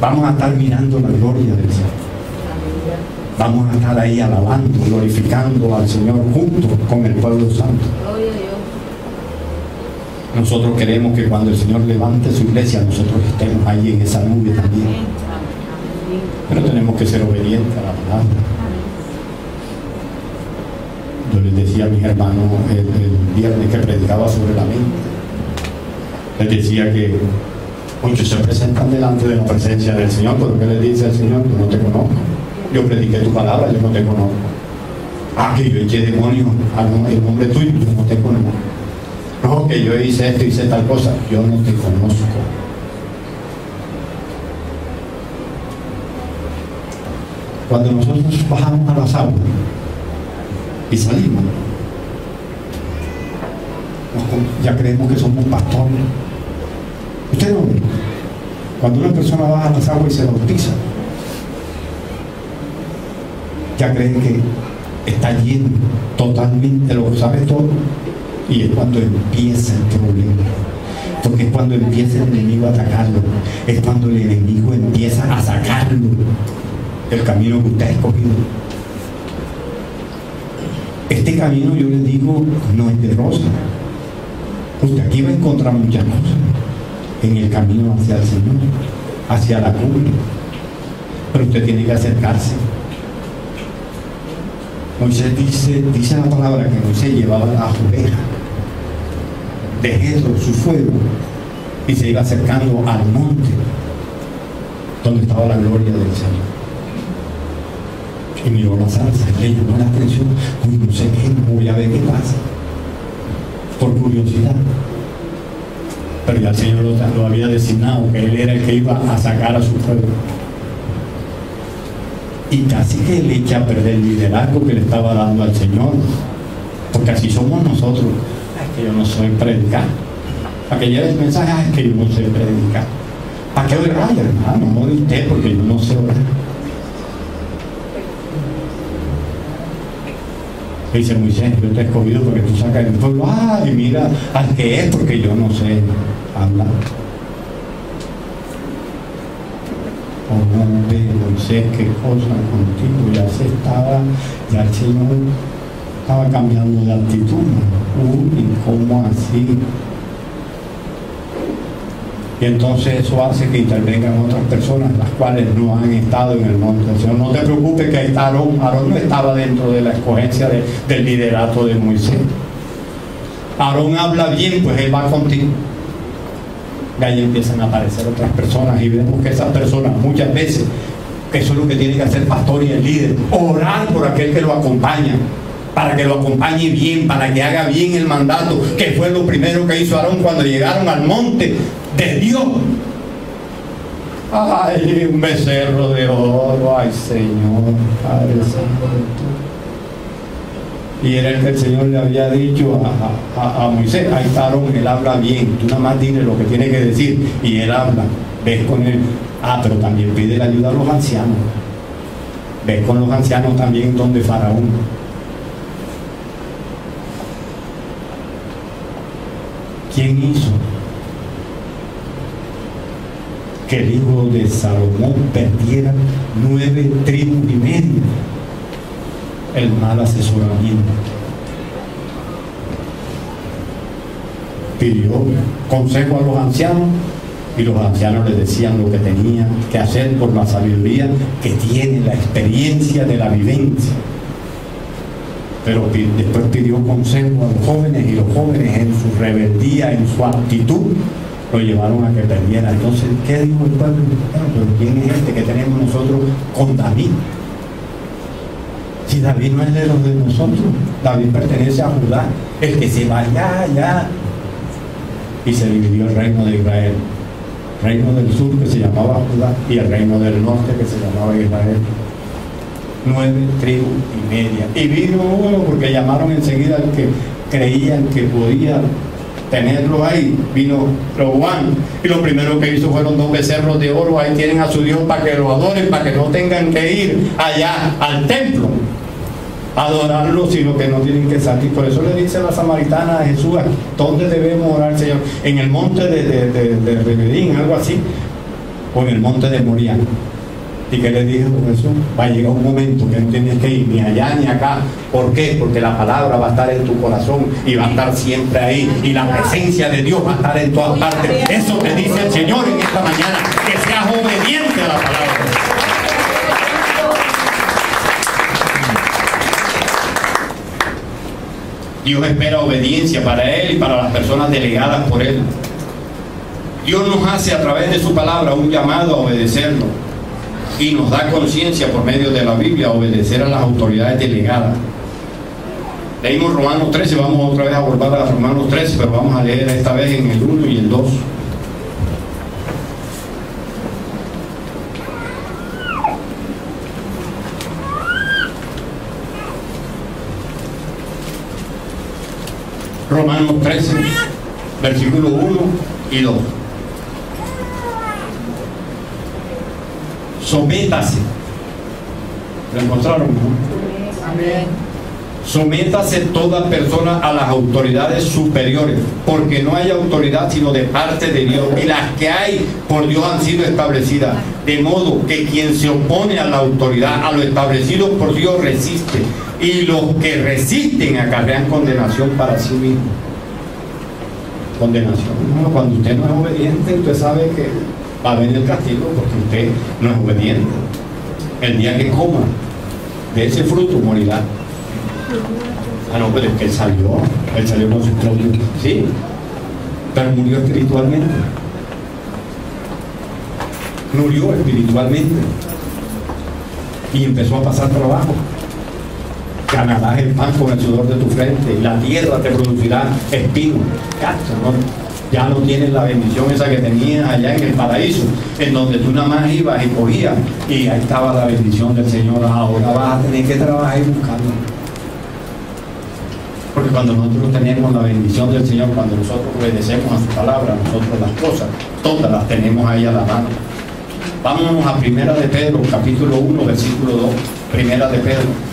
Vamos a estar mirando la gloria del Señor. Vamos a estar ahí alabando, glorificando al Señor junto con el pueblo santo. Nosotros queremos que cuando el Señor levante su iglesia, nosotros estemos ahí en esa nube también. Pero tenemos que ser obedientes a la palabra. Yo les decía a mis hermanos el viernes que predicaba sobre la mente, les decía que muchos se presentan delante de la presencia del Señor, pero ¿qué les dice el Señor? Yo no te conozco. Yo prediqué tu palabra, yo no te conozco. Ah, que yo eché demonios en nombre tuyo, yo no te conozco. No, que yo hice esto, hice tal cosa, yo no te conozco. Cuando nosotros bajamos a las aguas y salimos, ya creemos que somos pastores. Usted no ve, cuando una persona baja a las aguas y se bautiza, ya creen que está lleno totalmente, lo sabe todo. Y es cuando empieza el problema, porque es cuando empieza el enemigo a atacarlo, es cuando el enemigo empieza a sacarlo del camino que usted ha escogido. Este camino, yo le digo, no es de rosa. Usted aquí va a encontrar muchas cosas en el camino hacia el Señor, hacia la cumbre, pero usted tiene que acercarse. Moisés dice la palabra que Moisés llevaba las ovejas de Jetro, su suegro, y se iba acercando al monte donde estaba la gloria del Señor. Y miró la zarza, le llamó la atención: uy, no sé qué, voy a ver qué pasa, por curiosidad. Pero ya el Señor lo había designado, que Él era el que iba a sacar a su pueblo. Y casi que le echa a perder el liderazgo que le estaba dando al Señor, porque así somos nosotros. Es que yo no sé predicar. Para que lleve el mensaje: es que yo no sé predicar. ¿Para qué orar, hermano? No de usted, porque yo no sé orar. Dice Moisés: yo te he escogido porque tú sacas del pueblo. Y mira al que es, porque yo no sé hablar. Oh, hombre, Moisés, qué cosa contigo. Ya el Señor estaba cambiando de actitud. Uy, ¿cómo así? Y entonces eso hace que intervengan otras personas, las cuales no han estado en el monte del Señor. No te preocupes, que ahí está Aarón. Aarón no estaba dentro de la escogencia del liderato de Moisés. Aarón habla bien, pues él va contigo. Y ahí empiezan a aparecer otras personas, y vemos que esas personas muchas veces, eso es lo que tiene que hacer el pastor y el líder: orar por aquel que lo acompaña, para que lo acompañe bien, para que haga bien el mandato, que fue lo primero que hizo Aarón cuando llegaron al monte de Dios. Ay, un becerro de oro, ay Señor, Padre Santo. Y era el que el Señor le había dicho a Moisés: ahí está Aarón, él habla bien, tú nada más dile lo que tiene que decir y él habla, ves con él. Pero también pide la ayuda a los ancianos, ves con los ancianos también donde Faraón, ¿Quién hizo que el hijo de Salomón perdiera 9 tribus y media? El mal asesoramiento. Pidió consejo a los ancianos y los ancianos le decían lo que tenían que hacer por la sabiduría que tiene, la experiencia de la vivencia. Pero después pidió consejo a los jóvenes y los jóvenes en su rebeldía, en su actitud, lo llevaron a que perdiera. Entonces, ¿qué dijo el pueblo? Bueno, pero ¿quién es este que tenemos nosotros con David? Si David no es de los de nosotros, David pertenece a Judá, el que se va allá. Y se dividió el reino de Israel. Reino del sur que se llamaba Judá y el reino del norte que se llamaba Israel. 9 tribus y media. Y vino uno porque llamaron enseguida al que creían que podía tenerlo ahí. Vino Roboam y lo primero que hizo fueron 2 becerros de oro. Ahí tienen a su Dios para que lo adoren, para que no tengan que ir allá al templo a adorarlo, sino que no tienen que salir. Por eso le dice a la samaritana a Jesús: ¿dónde debemos orar, Señor? En el monte de Reberín, algo así, o en el monte de Moriah. ¿Y qué le dijo Jesús? Va a llegar un momento que no tienes que ir ni allá ni acá. ¿Por qué? Porque la palabra va a estar en tu corazón y va a estar siempre ahí, y la presencia de Dios va a estar en todas partes. Eso te dice el Señor en esta mañana, que seas obediente a la palabra. Dios espera obediencia para Él y para las personas delegadas por Él. Dios nos hace a través de su palabra un llamado a obedecerlo, y nos da conciencia por medio de la Biblia a obedecer a las autoridades delegadas. Leímos Romanos 13, vamos otra vez a volver a Romanos 13, pero vamos a leer esta vez en el 1 y el 2. Romanos 13, versículos 1 y 2. Sométase. ¿Lo encontraron? Amén. Sométase toda persona a las autoridades superiores, porque no hay autoridad sino de parte de Dios, y las que hay por Dios han sido establecidas, de modo que quien se opone a la autoridad, a lo establecido por Dios, resiste, y los que resisten acarrean condenación para sí mismos. Condenación. Bueno, cuando usted no es obediente, usted sabe que va a venir el castigo, porque usted no es obediente. El día que coma de ese fruto morirá. Ah, no, pero es que él salió con su propio, sí, pero murió espiritualmente. Murió espiritualmente y empezó a pasar trabajo. Ganarás el pan con el sudor de tu frente, y la tierra te producirá espinos. Ya no tienes la bendición esa que tenías allá en el paraíso, en donde tú nada más ibas y cogías, y ahí estaba la bendición del Señor. Ahora vas a tener que trabajar y buscarlo. Porque cuando nosotros tenemos la bendición del Señor, cuando nosotros obedecemos a su palabra, nosotros las cosas, todas las tenemos ahí a la mano. Vámonos a Primera de Pedro, capítulo 1, versículo 2. Primera de Pedro.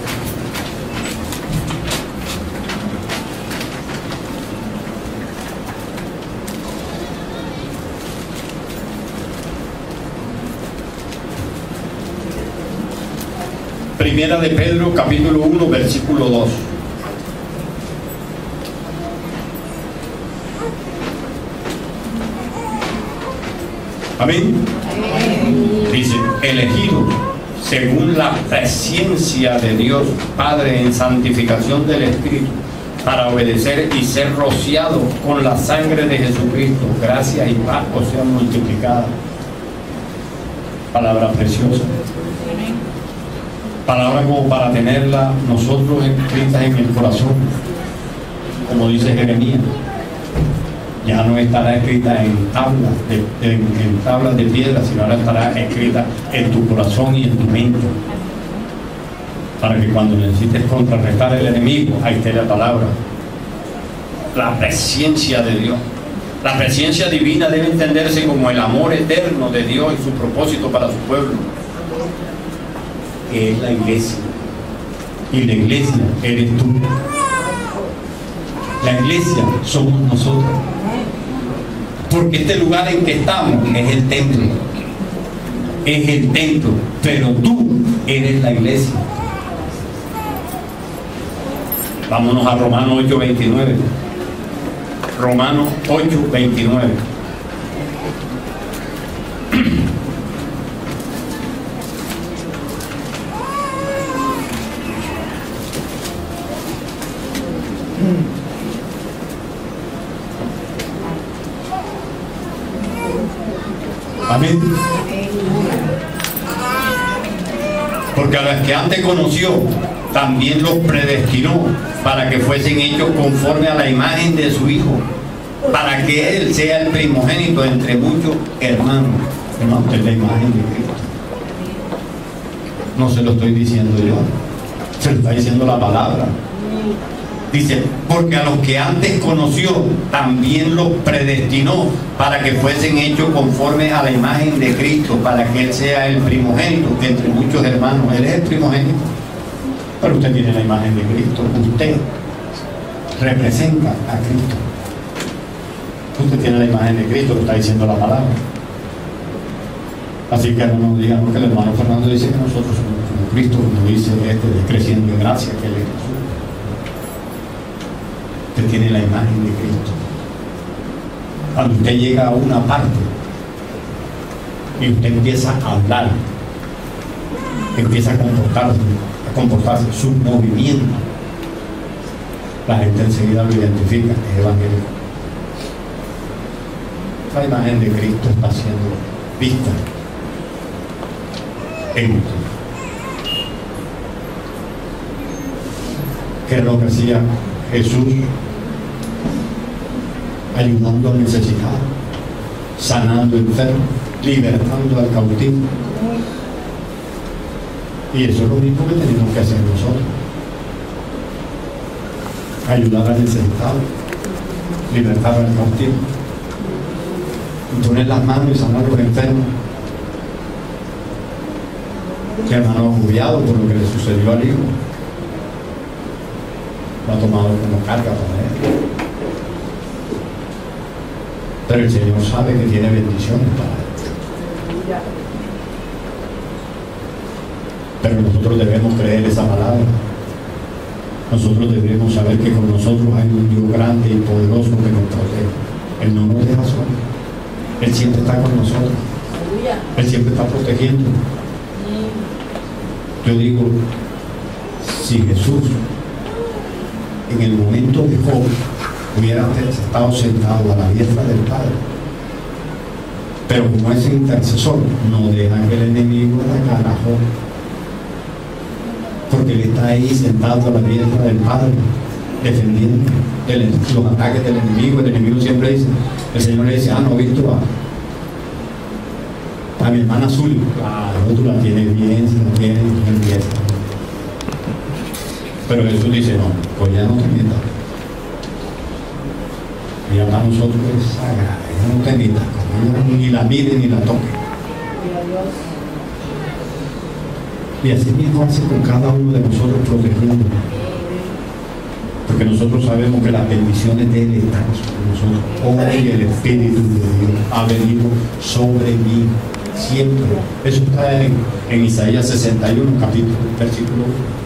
Primera de Pedro, capítulo 1, versículo 2. Amén. Dice: elegido según la presciencia de Dios Padre en santificación del Espíritu, para obedecer y ser rociado con la sangre de Jesucristo, gracia y paz os sean multiplicadas. Palabra preciosa. Palabra como para tenerla nosotros escritas en el corazón, como dice Jeremías. Ya no estará escrita en tablas de piedra, sino ahora estará escrita en tu corazón y en tu mente, para que cuando necesites contrarrestar el enemigo, ahí esté la palabra. La presencia de Dios, la presencia divina debe entenderse como el amor eterno de Dios y su propósito para su pueblo, que es la iglesia, y la iglesia eres tú. La iglesia somos nosotros. Porque este lugar en que estamos es el templo. Es el templo. Pero tú eres la iglesia. Vámonos a Romanos 8:29. Romanos 8:29. Amén. Porque a los que antes conoció, también los predestinó para que fuesen hechos conforme a la imagen de su Hijo, para que Él sea el primogénito entre muchos hermanos. Hermano, usted es la imagen de Cristo. No se lo estoy diciendo yo, se lo está diciendo la palabra. Dice, porque a los que antes conoció, también los predestinó para que fuesen hechos conforme a la imagen de Cristo, para que Él sea el primogénito entre muchos hermanos. Él es el primogénito, pero usted tiene la imagen de Cristo. Usted representa a Cristo. Usted tiene la imagen de Cristo, lo está diciendo la palabra. Así que no nos digan que el hermano Fernando dice que nosotros somos como Cristo, como dice creciendo en gracia, que Él es Jesús. Usted tiene la imagen de Cristo. Cuando usted llega a una parte y usted empieza a hablar, empieza a comportarse, su movimiento, la gente enseguida lo identifica, es evangélico. La imagen de Cristo está siendo vista en usted. ¿Qué es lo que hacía Jesús? Ayudando al necesitado, sanando enfermos, libertando al cautivo. Y eso es lo mismo que tenemos que hacer nosotros. Ayudar al necesitado, libertar al cautivo, poner las manos y sanar a los enfermos. Que hermano agobiado por lo que le sucedió al hijo, lo ha tomado como carga para él. Pero el Señor sabe que tiene bendiciones para él. Pero nosotros debemos creer esa palabra. Nosotros debemos saber que con nosotros hay un Dios grande y poderoso que nos protege. Él no nos deja solos. Él siempre está con nosotros. Él siempre está protegiendo. Yo digo, si Jesús en el momento de Job hubiera estado sentado a la diestra del Padre, pero como es intercesor, no deja que el enemigo le haga a Job, porque él está ahí sentado a la diestra del Padre, defendiendo los ataques del enemigo. El enemigo siempre dice, el Señor le dice, no he visto a mi hermana Azul. Claro, tú la tienes bien, si no tienes, bien. Pero Jesús dice, no, pues ya no te metas. Ella para nosotros es sagrada, ella no te metas, ni la mire ni la toque. Y así mismo hace con cada uno de nosotros protegiendo. Porque nosotros sabemos que las bendiciones de Él están sobre nosotros. Hoy el Espíritu de Dios ha venido sobre mí siempre. Eso está en Isaías 61, versículo 1.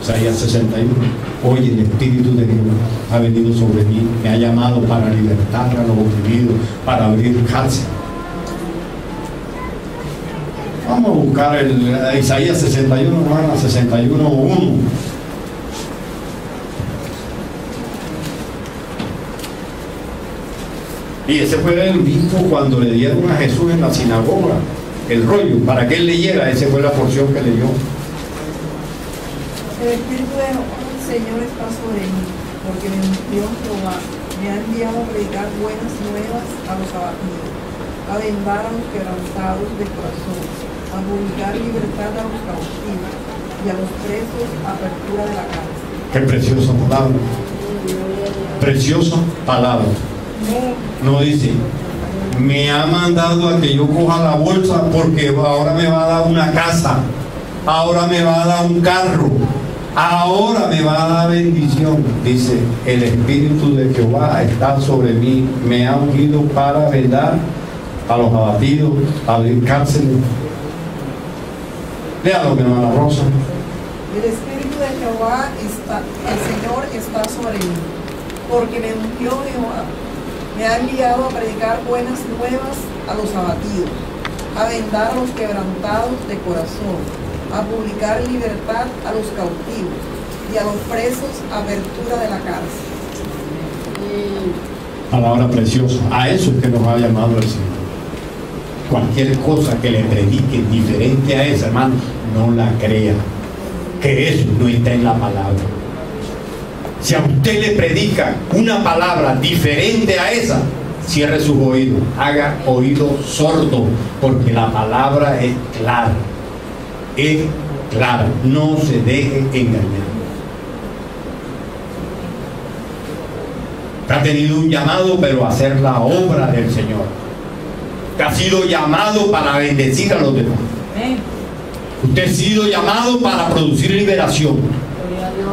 Isaías 61. Hoy el Espíritu de Dios ha venido sobre mí, me ha llamado para libertar a los oprimidos, para abrir cárcel. Vamos a buscar Isaías 61, 61:1. Y ese fue el mismo cuando le dieron a Jesús en la sinagoga el rollo, para que él leyera. Esa fue la porción que leyó. El Espíritu del Señor está sobre mí, porque me ungió Jehová, me ha enviado a predicar buenas nuevas a los abatidos, a vendar a los quebrantados de corazón, a publicar libertad a los cautivos y a los presos apertura de la cárcel. Qué preciosa palabra. Preciosa palabra. No dice, me ha mandado a que yo coja la bolsa porque ahora me va a dar una casa, ahora me va a dar un carro, ahora me va a dar bendición. Dice, el Espíritu de Jehová está sobre mí, me ha ungido para vendar a los abatidos, abrir cárceles. Léalo, mi hermana Rosa. El Espíritu de Jehová está, el Señor está sobre mí, porque me ungió Jehová. Me ha enviado a predicar buenas nuevas a los abatidos, a vendar a los quebrantados de corazón, a publicar libertad a los cautivos y a los presos apertura de la cárcel. Palabra preciosa. A eso es que nos ha llamado el Señor. Cualquier cosa que le prediquen diferente a esa, hermano, no la crea, que eso no está en la palabra. Si a usted le predica una palabra diferente a esa, cierre sus oídos, haga oídos sordos, porque la palabra es clara, no se deje engañar. Ha tenido un llamado, pero a hacer la obra del Señor. Ha sido llamado para bendecir a los demás. Usted ha sido llamado para producir liberación.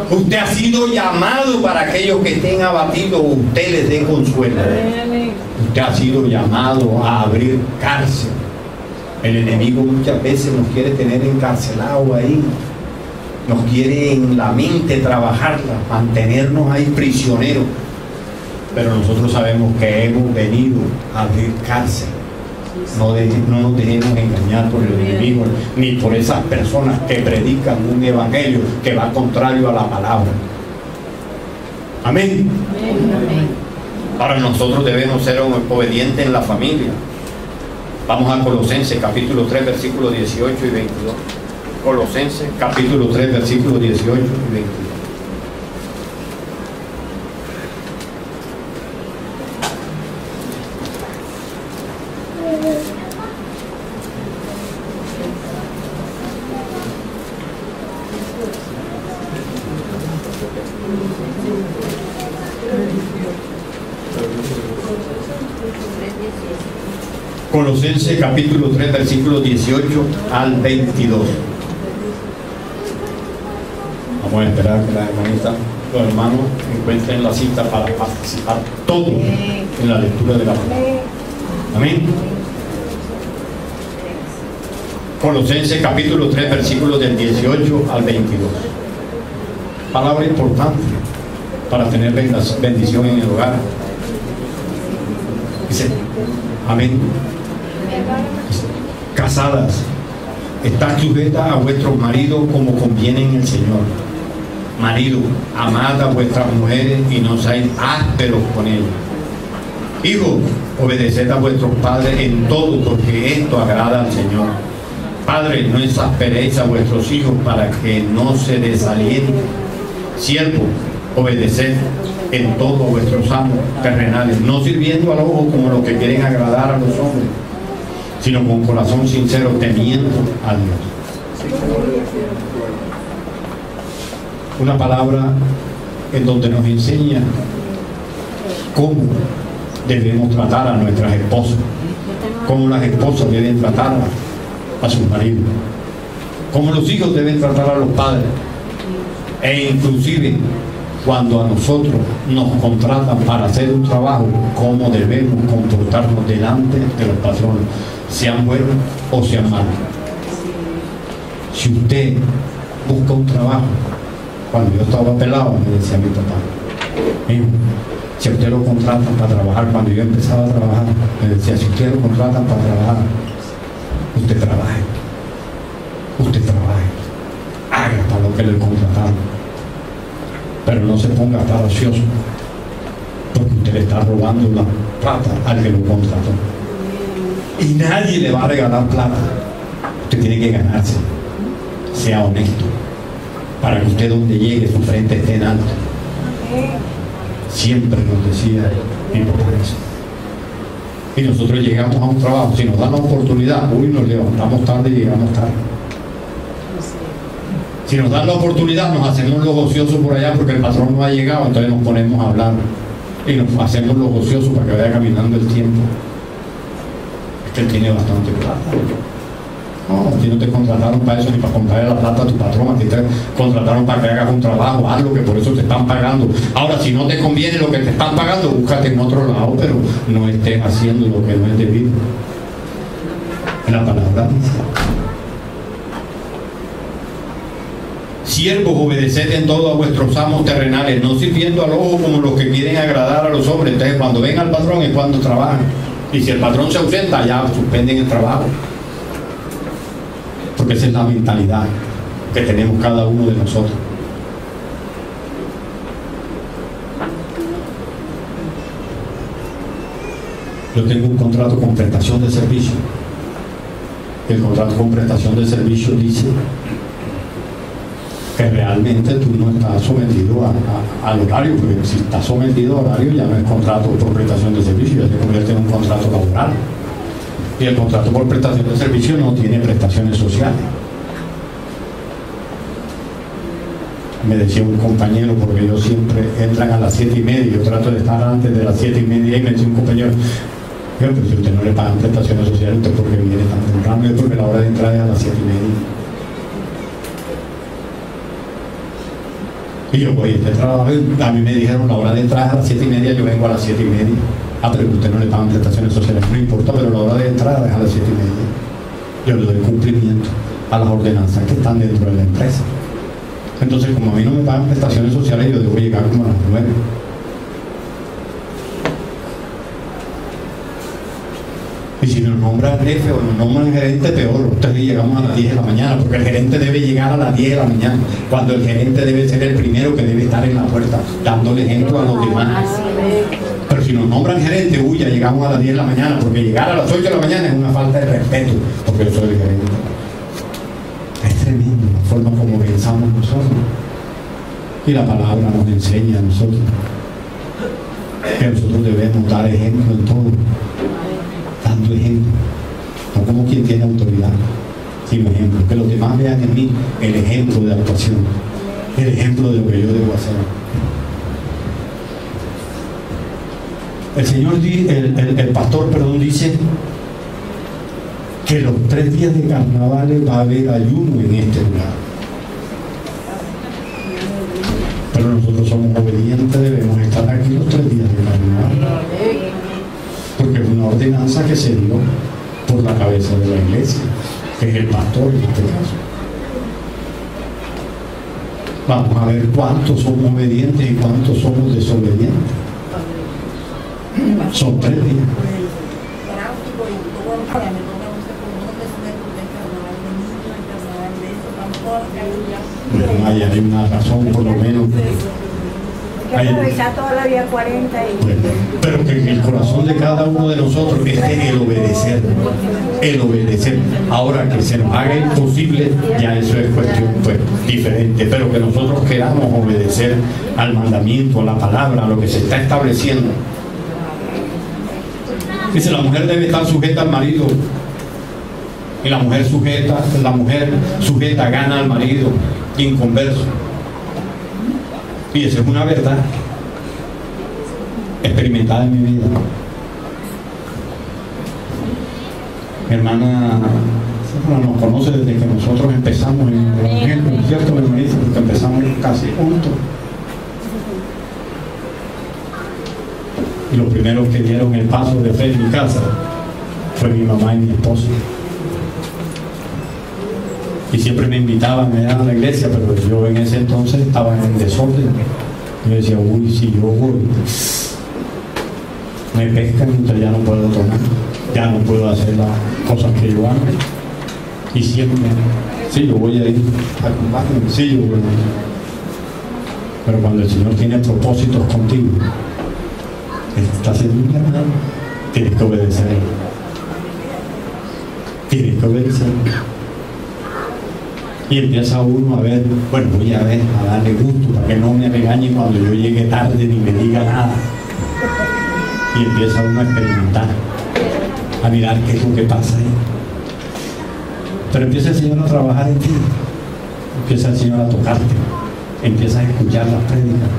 Usted ha sido llamado para aquellos que estén abatidos, usted les dé consuelo. Usted ha sido llamado a abrir cárcel. El enemigo muchas veces nos quiere tener encarcelados ahí, nos quiere en la mente trabajarla, mantenernos ahí prisioneros. Pero nosotros sabemos que hemos venido a abrir cárcel. No nos dejemos engañar por el enemigo ni por esas personas que predican un evangelio que va contrario a la palabra. Amén. Ahora nosotros debemos ser obedientes en la familia. Vamos a Colosenses capítulo 3 versículos 18 y 22. Colosenses capítulo 3 versículos 18 y 22. Colosenses capítulo 3 versículos 18 al 22. Vamos a esperar que la hermanita, los hermanos encuentren la cita para participar todos en la lectura de la palabra. Amén. Colosenses capítulo 3 versículos del 18 al 22. Palabra importante para tener bendición en el hogar. Dice, amén. Casadas, estad sujetas a vuestros maridos como conviene en el Señor. Marido, amad a vuestras mujeres y no seáis ásperos con ellas. Hijos, obedeced a vuestros padres en todo, porque esto agrada al Señor. Padres, no exasperéis a vuestros hijos para que no se desalienten. Siervos, obedeced en todo a vuestros amos terrenales, no sirviendo al ojo como los que quieren agradar a los hombres, sino con corazón sincero, temiendo a Dios. Una palabra en donde nos enseña cómo debemos tratar a nuestras esposas, cómo las esposas deben tratar a sus maridos, cómo los hijos deben tratar a los padres, e inclusive cuando a nosotros nos contratan para hacer un trabajo, cómo debemos comportarnos delante de los patrones, sean buenos o sean malos. Si usted busca un trabajo, cuando yo estaba pelado, me decía mi papá, si a usted lo contratan para trabajar, cuando yo empezaba a trabajar, me decía, si usted lo contratan para trabajar, usted trabaje, haga para lo que le contrataron. Pero no se ponga a estar ocioso, porque usted le está robando la plata al que lo contrató. Y nadie le va a regalar plata. Usted tiene que ganarse. Sea honesto, para que usted donde llegue su frente esté en alto. Siempre nos decía mi papá eso. Y nosotros llegamos a un trabajo, si nos dan la oportunidad, nos levantamos tarde y llegamos tarde. Si nos dan la oportunidad, nos hacemos los ociosos por allá porque el patrón no ha llegado, entonces nos ponemos a hablar y nos hacemos los ociosos para que vaya caminando el tiempo. Es que él tiene bastante plata. No, a ti no te contrataron para eso ni para comprarle la plata a tu patrón, a ti te contrataron para que hagas un trabajo, haz lo que por eso te están pagando. Ahora, si no te conviene lo que te están pagando, búscate en otro lado, pero no estés haciendo lo que no es debido. La palabra dice: siervos, obedeced en todo a vuestros amos terrenales, no sirviendo al ojo como los que quieren agradar a los hombres. Entonces, cuando ven al patrón es cuando trabajan. Y si el patrón se ausenta, ya suspenden el trabajo. Porque esa es la mentalidad que tenemos cada uno de nosotros. Yo tengo un contrato con prestación de servicio. El contrato con prestación de servicio dice que realmente tú no estás sometido al horario, porque si estás sometido al horario ya no es contrato por prestación de servicio, ya se convierte en un contrato laboral. Y el contrato por prestación de servicio no tiene prestaciones sociales. Me decía un compañero, porque ellos siempre entran a las 7:30, yo trato de estar antes de las 7:30, y me decía un compañero: pero si usted no le pagan prestaciones sociales, ¿usted por qué viene tan temprano? Es porque la hora de entrada es a las 7:30. Y yo voy a este trabajo, a mí me dijeron la hora de entrada es a las 7:30, yo vengo a las 7:30. Ah, pero usted no le pagan prestaciones sociales, no importa, pero la hora de entrada es a las 7:30. Yo le doy cumplimiento a las ordenanzas que están dentro de la empresa. Entonces, como a mí no me pagan prestaciones sociales, yo debo llegar como a las 9. Y si nos nombran jefe o nos nombran gerente, peor. Ustedes llegamos a las 10 de la mañana, porque el gerente debe llegar a las 10 de la mañana, cuando el gerente debe ser el primero que debe estar en la puerta, dándole ejemplo a los demás. Pero si nos nombran gerente, ya llegamos a las 10 de la mañana, porque llegar a las 8 de la mañana es una falta de respeto, porque yo soy el gerente. Es tremendo la forma como pensamos nosotros. Y la palabra nos enseña a nosotros que nosotros debemos dar ejemplo en todo, dando ejemplo, no como quien tiene autoridad, sino ejemplo, que los demás vean en mí el ejemplo de actuación, el ejemplo de lo que yo debo hacer. El Señor, el pastor, dice que los 3 días de carnavales va a haber ayuno en este lugar. Pero nosotros somos obedientes, debemos estar aquí los 3 días de carnaval. Porque es una ordenanza que se dio por la cabeza de la iglesia, que es el pastor en este caso. Vamos a ver cuántos somos obedientes y cuántos somos desobedientes. Son 3 días. Bueno, hay una razón, por lo menos. Hay que aprovechar toda la vida 40 y... Bueno, pero que en el corazón de cada uno de nosotros esté el obedecer. El obedecer. Ahora, que se nos haga imposible, ya eso es cuestión diferente. Pero que nosotros queramos obedecer al mandamiento, a la palabra, a lo que se está estableciendo. Dice: la mujer debe estar sujeta al marido. Y la mujer sujeta gana al marido, inconverso. Y esa es una verdad experimentada en mi vida. Mi hermana nos conoce desde que nosotros empezamos en el Evangelio, ¿cierto, mi hermanita? Porque empezamos casi juntos. Y los primeros que dieron el paso de fe en mi casa fue mi mamá y mi esposo. Y siempre me invitaban a la iglesia, pero yo en ese entonces estaba en desorden. Yo decía: uy, si yo voy, me pescan, entonces ya no puedo tomar, ya no puedo hacer las cosas que yo hago. Y siempre, sí, yo voy a ir a acompañarme, sí, yo voy a ir. Pero cuando el Señor tiene propósitos contigo, estás en un hermano, tienes que obedecer. Tienes que obedecer. Y empieza uno a ver, bueno, voy a darle gusto para que no me regañe cuando yo llegue tarde ni me diga nada. Y empieza uno a experimentar, a mirar qué es lo que pasa ahí. Pero empieza el Señor a trabajar en ti, empieza el Señor a tocarte, empieza a escuchar las prédicas,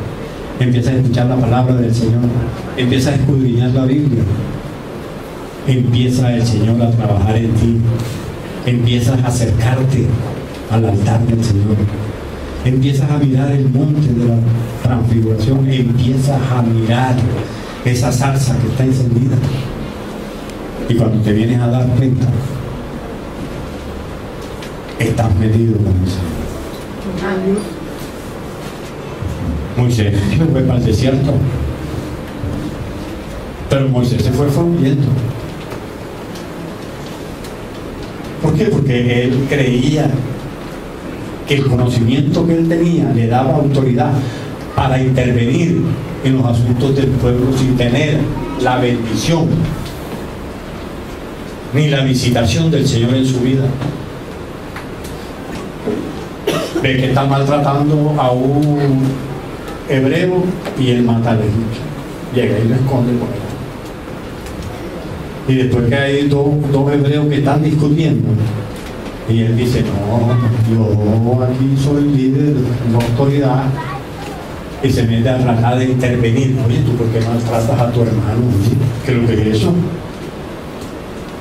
empieza a escuchar la palabra del Señor, empieza a escudriñar la Biblia, empieza el Señor a trabajar en ti. empiezas a acercarte al altar del Señor, empiezas a mirar el monte de la transfiguración, empiezas a mirar esa zarza que está encendida, y cuando te vienes a dar cuenta, estás metido con el Señor. Moisés se fue para el desierto, pero Moisés se fue huyendo. ¿Por qué? Porque él creía que el conocimiento que él tenía le daba autoridad para intervenir en los asuntos del pueblo sin tener la bendición ni la visitación del Señor en su vida. Ve que está maltratando a un hebreo y él mata al egipcio. Llega y lo esconde por allá. Y después que hay dos hebreos que están discutiendo, y él dice: no, yo aquí soy líder, no autoridad, y se mete a tratar de intervenir. Oye, ¿tú por qué maltratas a tu hermano? ¿Qué es lo que es eso?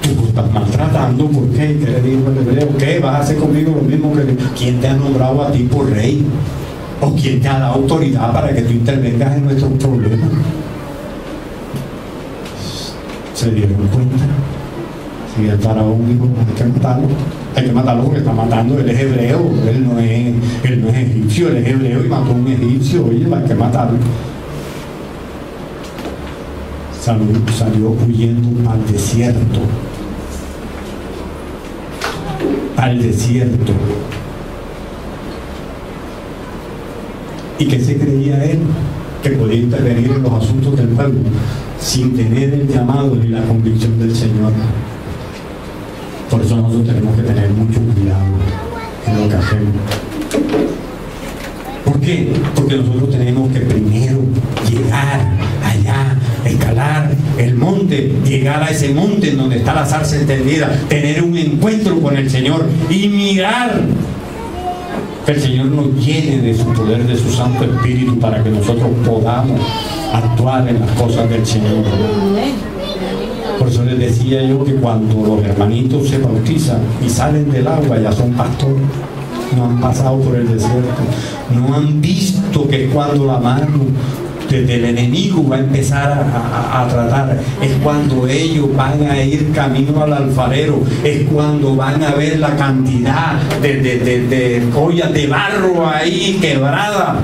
Tú estás maltratando, ¿por qué? ¿Qué le dijo el hebreo? ¿Qué? ¿Vas a hacer conmigo lo mismo que quién te ha nombrado a ti por rey? ¿O quién te ha dado autoridad para que tú intervengas en nuestros problemas? Se dieron cuenta. Si el faraón dijo: hay que matarlo porque está matando, él es hebreo, él no es egipcio, él es hebreo y mató a un egipcio, oye, hay que matarlo. Salió huyendo al desierto. Al desierto. ¿Y qué se creía él? Que podía intervenir en los asuntos del pueblo sin tener el llamado ni la convicción del Señor. Por eso nosotros tenemos que tener mucho cuidado en lo que hacemos. ¿Por qué? Porque nosotros tenemos que primero llegar allá, escalar el monte, llegar a ese monte en donde está la zarza encendida, tener un encuentro con el Señor y mirar que el Señor nos llene de su poder, de su Santo Espíritu, para que nosotros podamos actuar en las cosas del Señor. Por eso les decía yo que cuando los hermanitos se bautizan y salen del agua, ya son pastores, no han pasado por el desierto, no han visto que es cuando la mano del enemigo va a empezar a tratar, es cuando ellos van a ir camino al alfarero, es cuando van a ver la cantidad de ollas de barro ahí quebrada,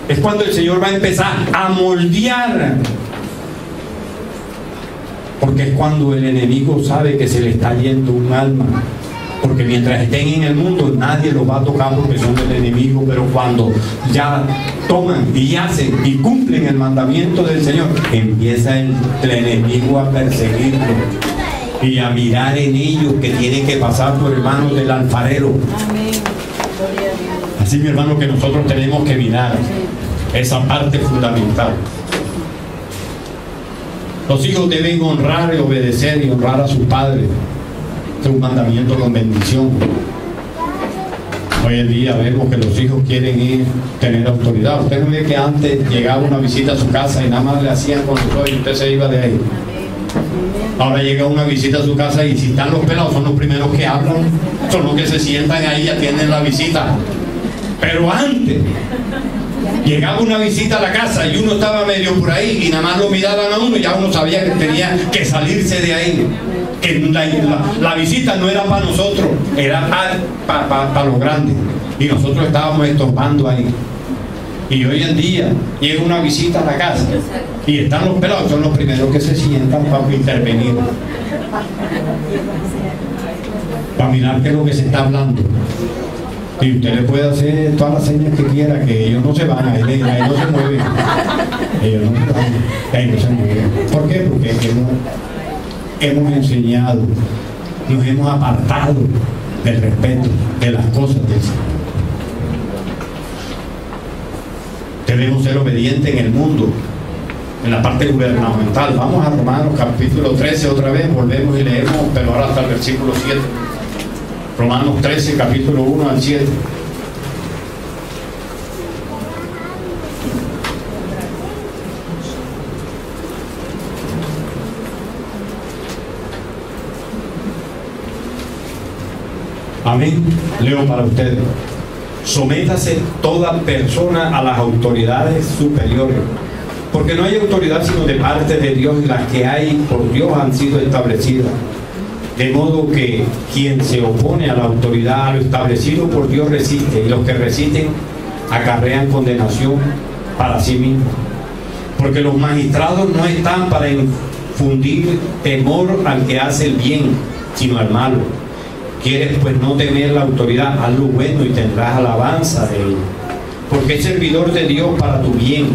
es cuando el Señor va a empezar a moldear, porque es cuando el enemigo sabe que se le está yendo un alma. Porque mientras estén en el mundo nadie los va a tocar porque son del enemigo, pero cuando ya toman y hacen y cumplen el mandamiento del Señor, empieza el enemigo a perseguirlos y a mirar en ellos que tienen que pasar por manos del alfarero. Así, mi hermano, que nosotros tenemos que mirar esa parte fundamental. Los hijos deben honrar y obedecer y honrar a sus padres. Este es un mandamiento con bendición. Hoy en día vemos que los hijos quieren tener autoridad. Usted no ve que antes llegaba una visita a su casa y nada más le hacían con los ojos y usted se iba de ahí. Ahora llega una visita a su casa y si están los pelados son los primeros que hablan, son los que se sientan ahí y atienden la visita. Pero antes llegaba una visita a la casa y uno estaba medio por ahí y nada más lo miraban a uno y ya uno sabía que tenía que salirse de ahí. Que la visita no era para nosotros, era para los grandes, y nosotros estábamos estorbando ahí. Y hoy en día llega una visita a la casa y están los pelados, son los primeros que se sientan para intervenir, para mirar qué es lo que se está hablando. Y usted le puede hacer todas las señas que quiera, que ellos no se van, ahí no se mueven, ellos no se van, ahí no se mueven. ¿Por qué? Porque hemos enseñado, nos hemos apartado del respeto de las cosas del Señor. Debemos ser obedientes en el mundo, en la parte gubernamental. Vamos a Romanos capítulo 13 otra vez, volvemos y leemos, pero ahora hasta el versículo 7. Romanos 13, capítulo 1 al 7. Amén. Leo para ustedes. Sométase toda persona a las autoridades superiores, porque no hay autoridad sino de parte de Dios, y las que hay por Dios han sido establecidas. De modo que quien se opone a la autoridad, a lo establecido por Dios, resiste, y los que resisten acarrean condenación para sí mismos. Porque los magistrados no están para infundir temor al que hace el bien, sino al malo. Quieres pues no temer la autoridad, haz lo bueno y tendrás alabanza de él. Porque es servidor de Dios para tu bien,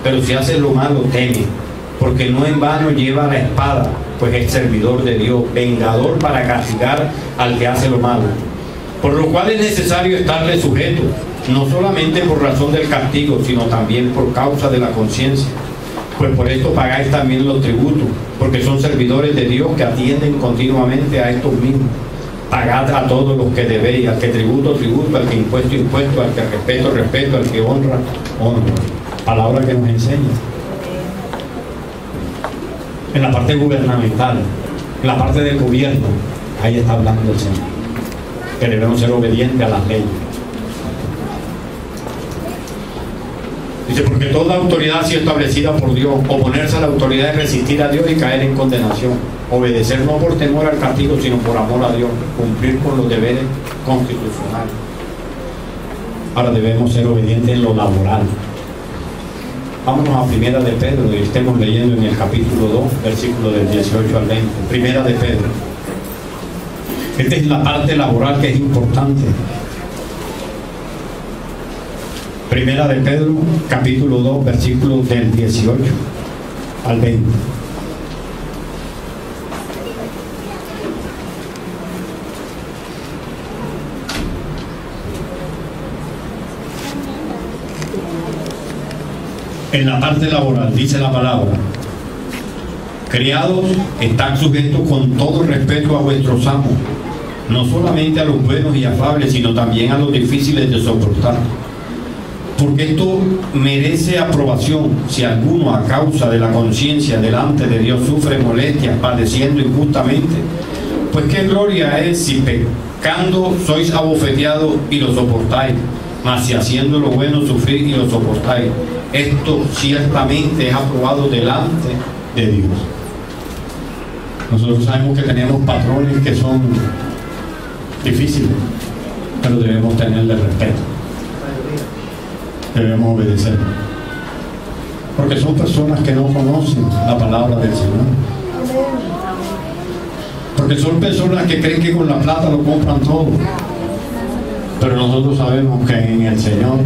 pero si haces lo malo, teme, porque no en vano lleva la espada, pues es servidor de Dios, vengador para castigar al que hace lo malo. Por lo cual es necesario estarle sujeto, no solamente por razón del castigo, sino también por causa de la conciencia. Pues por esto pagáis también los tributos, porque son servidores de Dios que atienden continuamente a estos mismos. Pagad a todos los que debéis, al que tributo, tributo, al que impuesto, impuesto, al que respeto, respeto, al que honra, honra. Palabra que nos enseña. En la parte gubernamental, en la parte del gobierno, ahí está hablando el Señor, que debemos ser obedientes a las leyes. Dice, porque toda autoridad ha sido establecida por Dios. Oponerse a la autoridad es resistir a Dios y caer en condenación. Obedecer no por temor al castigo, sino por amor a Dios. Cumplir con los deberes constitucionales. Ahora debemos ser obedientes en lo laboral. Vámonos a Primera de Pedro, y estemos leyendo en el capítulo 2, versículo del 18 al 20. Primera de Pedro. Esta es la parte laboral que es importante. Primera de Pedro, capítulo 2, versículos del 18 al 20. En la parte laboral dice la palabra: criados, están sujetos con todo respeto a vuestros amos, no solamente a los buenos y afables, sino también a los difíciles de soportar. Porque esto merece aprobación si alguno, a causa de la conciencia delante de Dios, sufre molestias, padeciendo injustamente. Pues qué gloria es si pecando sois abofeteados y lo soportáis, mas si haciendo lo bueno sufrís y lo soportáis, esto ciertamente es aprobado delante de Dios. Nosotros sabemos que tenemos patrones que son difíciles, pero debemos tenerle respeto. Debemos obedecer, porque son personas que no conocen la palabra del Señor, porque son personas que creen que con la plata lo compran todo. Pero nosotros sabemos que en el Señor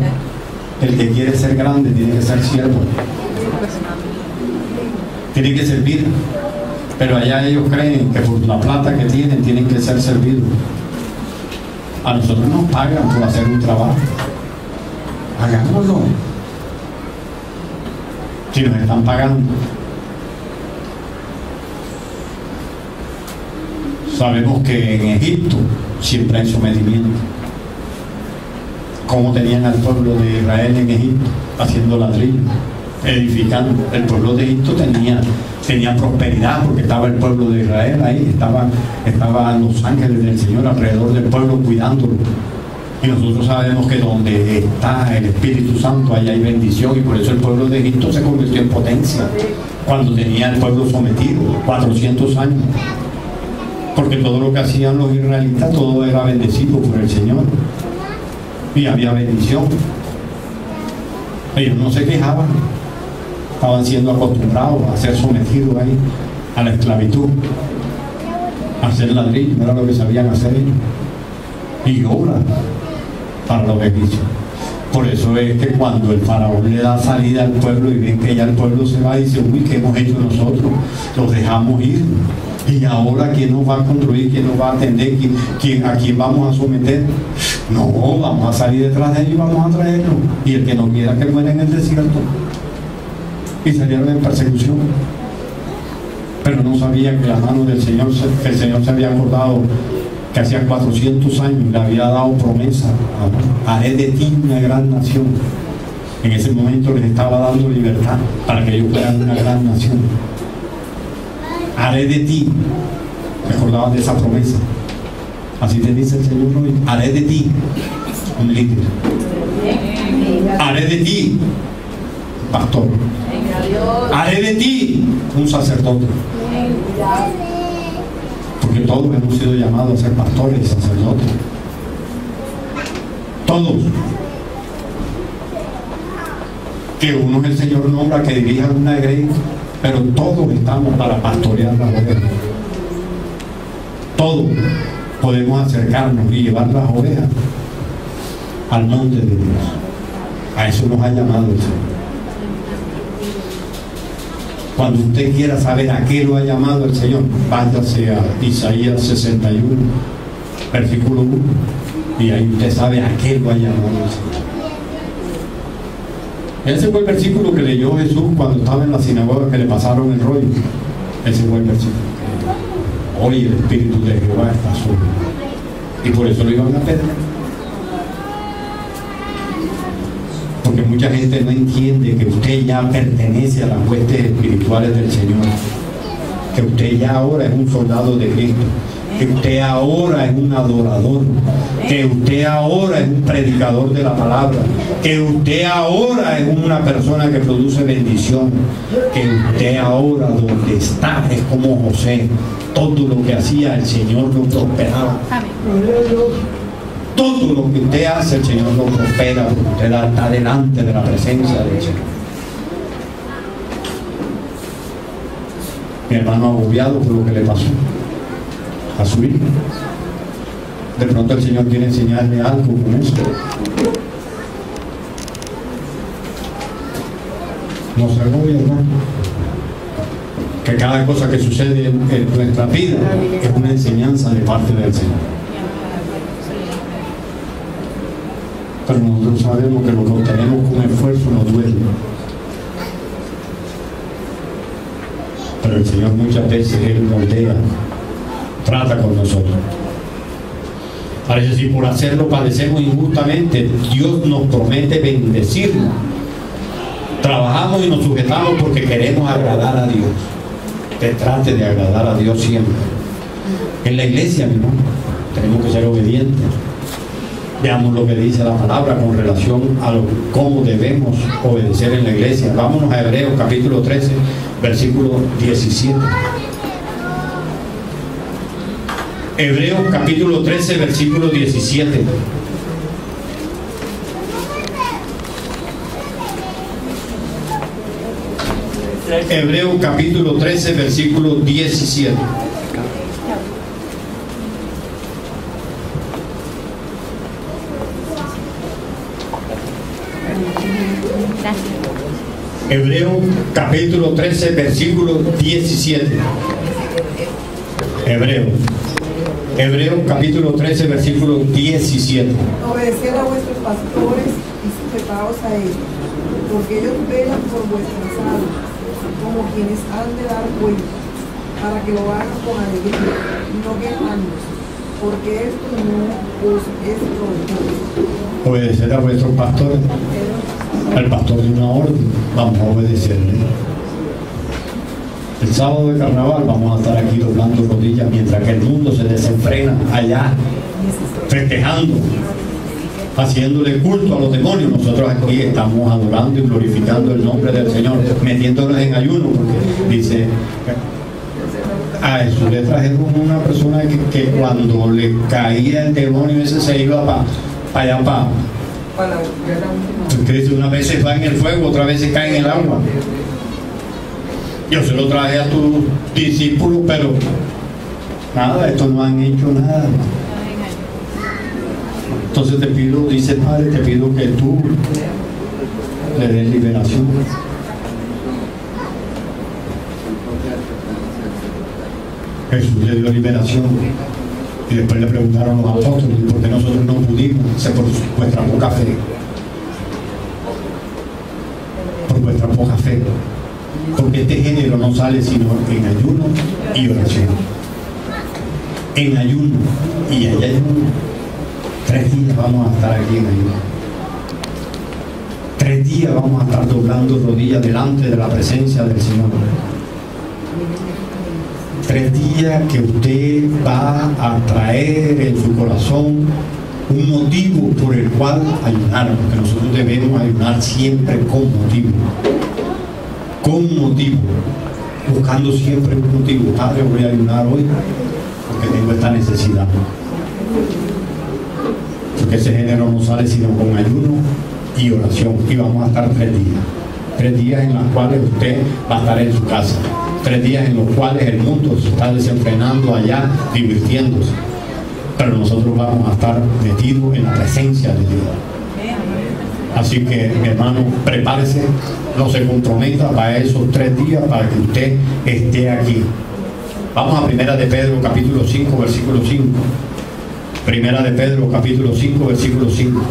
el que quiere ser grande tiene que ser siervo, tiene que servir. Pero allá ellos creen que por la plata que tienen que ser servidos. A nosotros nos pagan por hacer un trabajo, hagámoslo. Si nos están pagando, sabemos que en Egipto siempre hay sometimiento. Como tenían al pueblo de Israel en Egipto, haciendo ladrillos, edificando. El pueblo de Egipto tenía prosperidad, porque estaba el pueblo de Israel ahí, estaban los ángeles del Señor alrededor del pueblo cuidándolo. Y nosotros sabemos que donde está el Espíritu Santo, allá hay bendición, y por eso el pueblo de Egipto se convirtió en potencia cuando tenía el pueblo sometido 400 años, porque todo lo que hacían los israelitas, todo era bendecido por el Señor y había bendición. Ellos no se quejaban, estaban siendo acostumbrados a ser sometidos ahí a la esclavitud, a hacer ladrillos, no era lo que sabían hacer ellos, y obras para los beneficios. Por eso es que cuando el faraón le da salida al pueblo y ven que ya el pueblo se va, dice: uy, ¿qué hemos hecho nosotros? Los dejamos ir, y ahora ¿quién nos va a construir? ¿Quién nos va a atender? ¿A quién vamos a someter? No, vamos a salir detrás de ellos y vamos a traerlo, y el que no quiera que muera en el desierto. Y salieron en persecución, pero no sabían que la mano del Señor, que el Señor se había acordado que hacía 400 años le había dado promesa: haré de ti una gran nación. En ese momento les estaba dando libertad para que ellos fueran una gran nación. Haré de ti, recordaban de esa promesa. Así te dice el Señor hoy: haré de ti un líder. Haré de ti pastor. Haré de ti un sacerdote. Porque todos hemos sido llamados a ser pastores y sacerdotes. Todos. Que uno es el Señor nombra que dirija una iglesia, pero todos estamos para pastorear las ovejas. Todos podemos acercarnos y llevar las ovejas al monte de Dios. A eso nos ha llamado el Señor. Cuando usted quiera saber a qué lo ha llamado el Señor, váyase a Isaías 61, versículo 1, y ahí usted sabe a qué lo ha llamado el Señor. Ese fue el versículo que leyó Jesús cuando estaba en la sinagoga, que le pasaron el rollo. Ese fue el versículo. Hoy el Espíritu de Jehová está sobre mí. Y por eso lo iban a pedrear. Porque mucha gente no entiende que usted ya pertenece a las huestes espirituales del Señor. Que usted ya ahora es un soldado de Cristo. Que usted ahora es un adorador, que usted ahora es un predicador de la palabra, que usted ahora es una persona que produce bendición, que usted ahora donde está es como José. Todo lo que hacía el Señor lo prosperaba. Todo lo que usted hace el Señor lo prospera, porque usted está delante de la presencia del Señor. Mi hermano agobiado por lo que le pasó a su hija. De pronto el Señor quiere enseñarle algo con esto. No se agobie, hermano. Que cada cosa que sucede en nuestra vida es una enseñanza de parte del Señor. Pero nosotros sabemos que lo que obtenemos con esfuerzo nos duele. Pero el Señor muchas veces Él moldea, trata con nosotros. Parece si por hacerlo padecemos injustamente, Dios nos promete bendecirnos. Trabajamos y nos sujetamos porque queremos agradar a Dios. Que trate de agradar a Dios siempre. En la iglesia, mi hermano, tenemos que ser obedientes. Veamos lo que dice la palabra con relación a cómo debemos obedecer en la iglesia. Vámonos a Hebreos capítulo 13, versículo 17. Hebreos capítulo 13, versículo 17. Hebreos capítulo 13, versículo 17. Hebreos capítulo 13, versículo 17. Hebreos capítulo 13, versículo 17. Obedeced a vuestros pastores y sujetaos a ellos, porque ellos velan por vuestras almas, como quienes han de dar cuenta, para que lo hagan con alegría y no quejándose, porque esto no os es provechoso. Obedecer a vuestros pastores. El pastor de una orden, vamos a obedecerle. El sábado de carnaval vamos a estar aquí doblando rodillas mientras que el mundo se desenfrena allá, festejando, haciéndole culto a los demonios. Nosotros aquí estamos adorando y glorificando el nombre del Señor, metiéndonos en ayuno, porque dice, a Jesús le trajeron una persona que cuando le caía el demonio ese se iba para allá, porque dice, una vez se va en el fuego, otra vez se cae en el agua. Yo se lo traje a tus discípulos, pero nada, estos no han hecho nada. Entonces te pido, dice Padre, te pido que tú le des liberación. Jesús le dio liberación. Y después le preguntaron a los apóstoles por qué nosotros no pudimos. Dice, por vuestra poca fe. Por vuestra poca fe. Porque este género no sale sino en ayuno y oración. En ayuno y ayuno. 3 días vamos a estar aquí en ayuno. 3 días vamos a estar doblando rodillas delante de la presencia del Señor. 3 días sea que usted va a traer en su corazón un motivo por el cual ayunar, porque nosotros debemos ayunar siempre con motivo, buscando siempre un motivo. Padre, voy a ayunar hoy porque tengo esta necesidad, porque ese género no sale sino con ayuno y oración, y vamos a estar 3 días en los cuales usted va a estar en su casa, 3 días en los cuales el mundo se está desenfrenando allá, divirtiéndose, pero nosotros vamos a estar metidos en la presencia de Dios. Así que, mi hermano, prepárese, no se comprometa para esos 3 días, para que usted esté aquí. Vamos a Primera de Pedro, capítulo 5, versículo 5. Primera de Pedro, capítulo 5, versículo 5.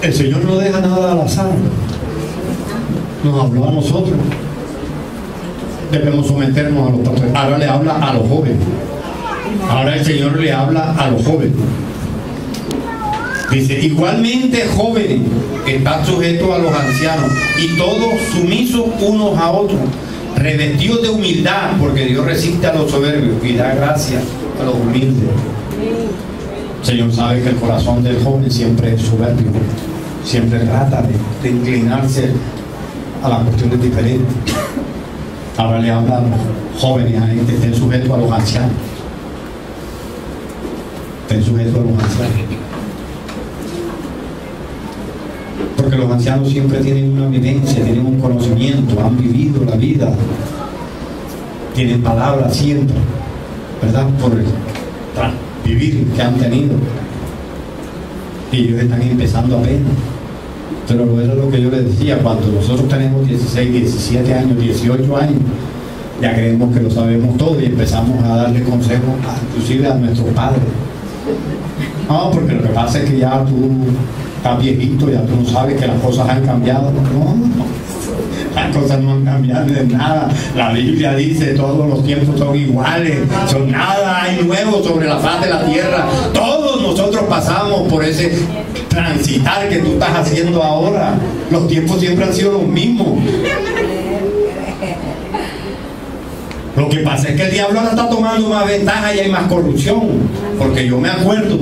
El Señor no deja nada al azar. Nos habló a nosotros. Debemos someternos a los pastores. Ahora le habla a los jóvenes. Ahora el Señor le habla a los jóvenes. Dice, igualmente jóvenes, están sujetos a los ancianos y todos sumisos unos a otros, revestidos de humildad, porque Dios resiste a los soberbios y da gracia a los humildes. El Señor sabe que el corazón del joven siempre es soberbio, siempre trata de inclinarse a las cuestiones diferentes. Ahora le habla a los jóvenes ahí que estén sujetos a los ancianos. Estén sujetos a los ancianos. Porque los ancianos siempre tienen una vivencia, tienen un conocimiento, han vivido la vida, tienen palabras siempre, ¿verdad? Por el vivir que han tenido. Y ellos están empezando apenas. Pero era lo que yo les decía, cuando nosotros tenemos 16, 17 años, 18 años, ya creemos que lo sabemos todo y empezamos a darle consejos inclusive a nuestros padres. No, porque lo que pasa es que ya tú estás viejito, ya tú no sabes que las cosas han cambiado. No, las cosas no han cambiado de nada. La Biblia dice todos los tiempos son iguales, son nada hay nuevo sobre la faz de la tierra. Todos nosotros pasamos por ese transitar que tú estás haciendo ahora. Los tiempos siempre han sido los mismos. Lo que pasa es que el diablo ahora está tomando más ventaja y hay más corrupción, porque yo me acuerdo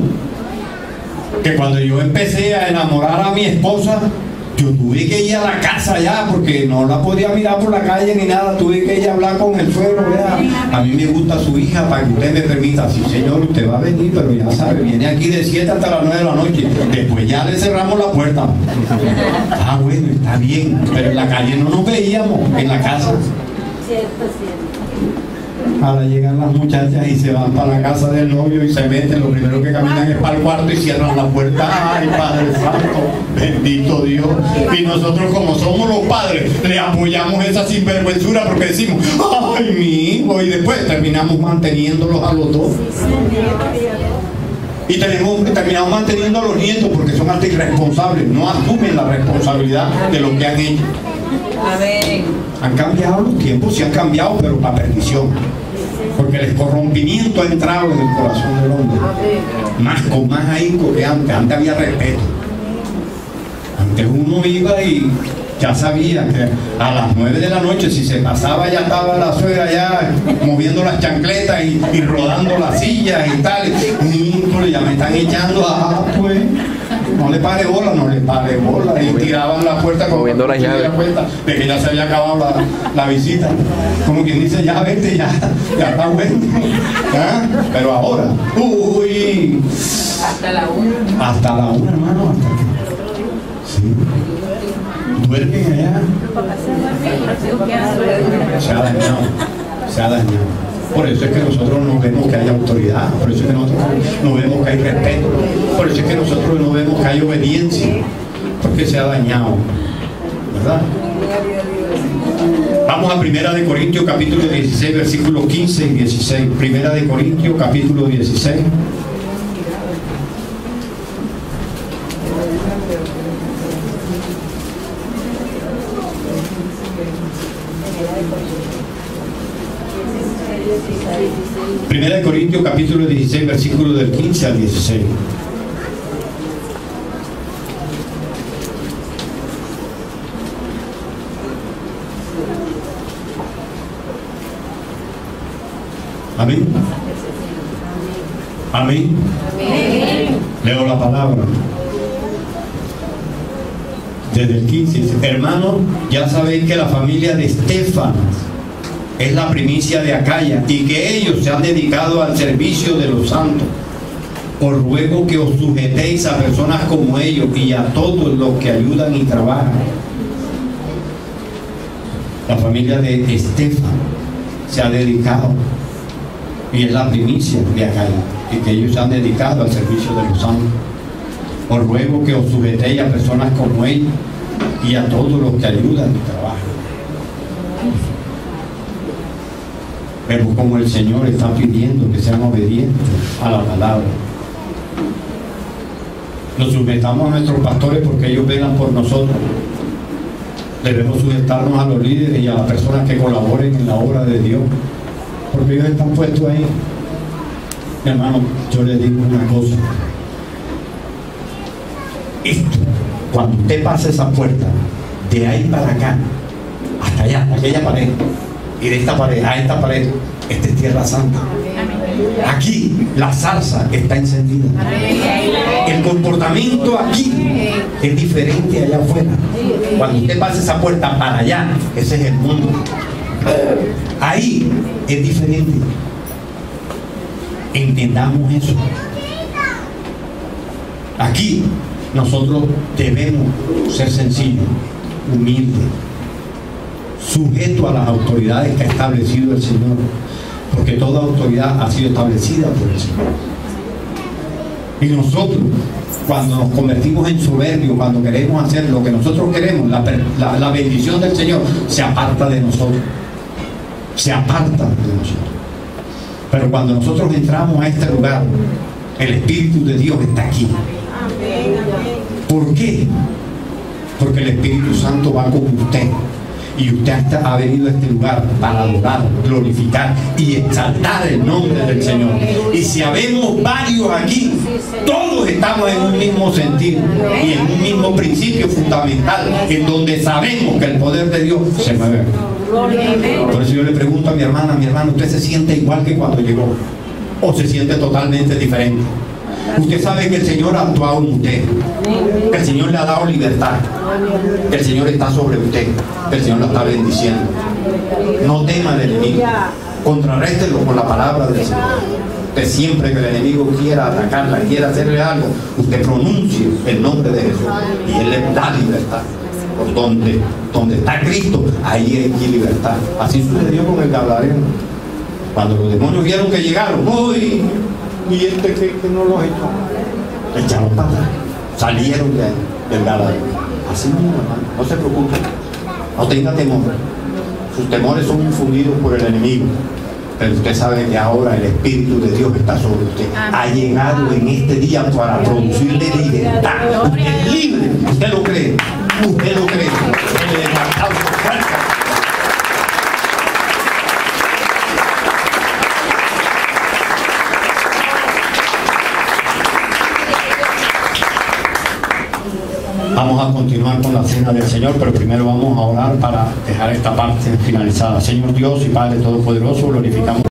que cuando yo empecé a enamorar a mi esposa, yo tuve que ir a la casa ya, porque no la podía mirar por la calle ni nada, tuve que ir a hablar con el suegro. A mí me gusta su hija, para que usted me permita. Sí, señor, usted va a venir, pero ya sabe, viene aquí de 7 hasta las 9 de la noche, después ya le cerramos la puerta. Ah, bueno, está bien, pero en la calle no nos veíamos, en la casa. Cierto. Ahora llegan las muchachas y se van para la casa del novio y se meten, lo primero que caminan es para el cuarto y cierran la puerta. Ay, Padre Santo, bendito Dios. Y nosotros, como somos los padres, le apoyamos esa sinvergüenzura porque decimos, ay, mi hijo, y después terminamos manteniéndolos a los dos. Y terminamos manteniendo a los nietos porque son hasta irresponsables, no asumen la responsabilidad de lo que han hecho. Han cambiado los tiempos, sí han cambiado, pero para perdición, porque el corrompimiento ha entrado en el corazón del hombre, con más ahínco que antes. Antes había respeto, antes uno iba y ya sabía que a las 9 de la noche, si se pasaba, ya estaba la suegra ya moviendo las chancletas y rodando las sillas y tal. Ya me están echando, pues no le pare bola, y tiraban la puerta como moviendo las llaves de que ya se había acabado la visita, como quien dice, ya vete, ya está bueno. Pero ahora, uy, hasta la 1, hermano, sí, duermen allá. Se ha dañado. Por eso es que nosotros no vemos que hay autoridad, por eso es que nosotros no vemos que hay respeto, por eso es que nosotros no vemos que hay obediencia, porque se ha dañado, ¿verdad? Vamos a Primera de Corintios capítulo 16, versículos 15 y 16. Primera de Corintios capítulo 16. Primera de Corintios capítulo 16, versículo del 15 al 16. Amén. Amén. Leo la palabra. Desde el 15 dice: hermanos, ya sabéis que la familia de Estefanas es la primicia de Acaya y que ellos se han dedicado al servicio de los santos. Os ruego que os sujetéis a personas como ellos y a todos los que ayudan y trabajan. La familia de Estefanas se ha dedicado y es la primicia de Acaya y que ellos se han dedicado al servicio de los santos. Os ruego que os sujetéis a personas como ellos y a todos los que ayudan y trabajan. Pero como el Señor está pidiendo que sean obedientes a la palabra, nos sujetamos a nuestros pastores porque ellos velan por nosotros. Debemos sujetarnos a los líderes y a las personas que colaboren en la obra de Dios, porque ellos están puestos ahí. Mi hermano, yo le digo una cosa: esto, cuando usted pase esa puerta, de ahí para acá, hasta allá, hasta aquella pared, y de esta pared a esta pared, esta es Tierra Santa. Aquí la zarza está encendida. El comportamiento aquí es diferente allá afuera. Cuando usted pase esa puerta para allá, ese es el mundo. Ahí es diferente. Entendamos eso. Aquí nosotros debemos ser sencillos, humildes, sujetos a las autoridades que ha establecido el Señor, porque toda autoridad ha sido establecida por el Señor. Y nosotros, cuando nos convertimos en soberbios, cuando queremos hacer lo que nosotros queremos, la bendición del Señor se aparta de nosotros. Se aparta de nosotros. Pero cuando nosotros entramos a este lugar, el Espíritu de Dios está aquí. ¿Por qué? Porque el Espíritu Santo va con usted. Y usted ha venido a este lugar para adorar, glorificar y exaltar el nombre del Señor. Y si habemos varios aquí, todos estamos en un mismo sentido y en un mismo principio fundamental, en donde sabemos que el poder de Dios se mueve. Por eso yo le pregunto a mi hermana: mi hermano, ¿usted se siente igual que cuando llegó? ¿O se siente totalmente diferente? Usted sabe que el Señor ha actuado en usted, que el Señor le ha dado libertad, que el Señor está sobre usted, que el Señor lo está bendiciendo. No tema al enemigo, contrarréstelo con la palabra del Señor. Usted, siempre que el enemigo quiera atacarla, quiera hacerle algo, usted pronuncie el nombre de Jesús y Él le da libertad. Por donde está Cristo, ahí hay libertad. Así sucedió con el Gadareno. Cuando los demonios vieron que llegaron, ¡uy! Y este que no los echó, echaron para atrás, salieron del Gadareno. Así mismo, hermano, no se preocupe, no tenga temor. Sus temores son infundidos por el enemigo, pero usted sabe que ahora el Espíritu de Dios está sobre usted. Ha llegado en este día para producirle libertad. Usted es libre, usted lo cree, usted lo cree. Vamos a continuar con la cena del Señor, pero primero vamos a orar para dejar esta parte finalizada. Señor Dios y Padre Todopoderoso, glorificamos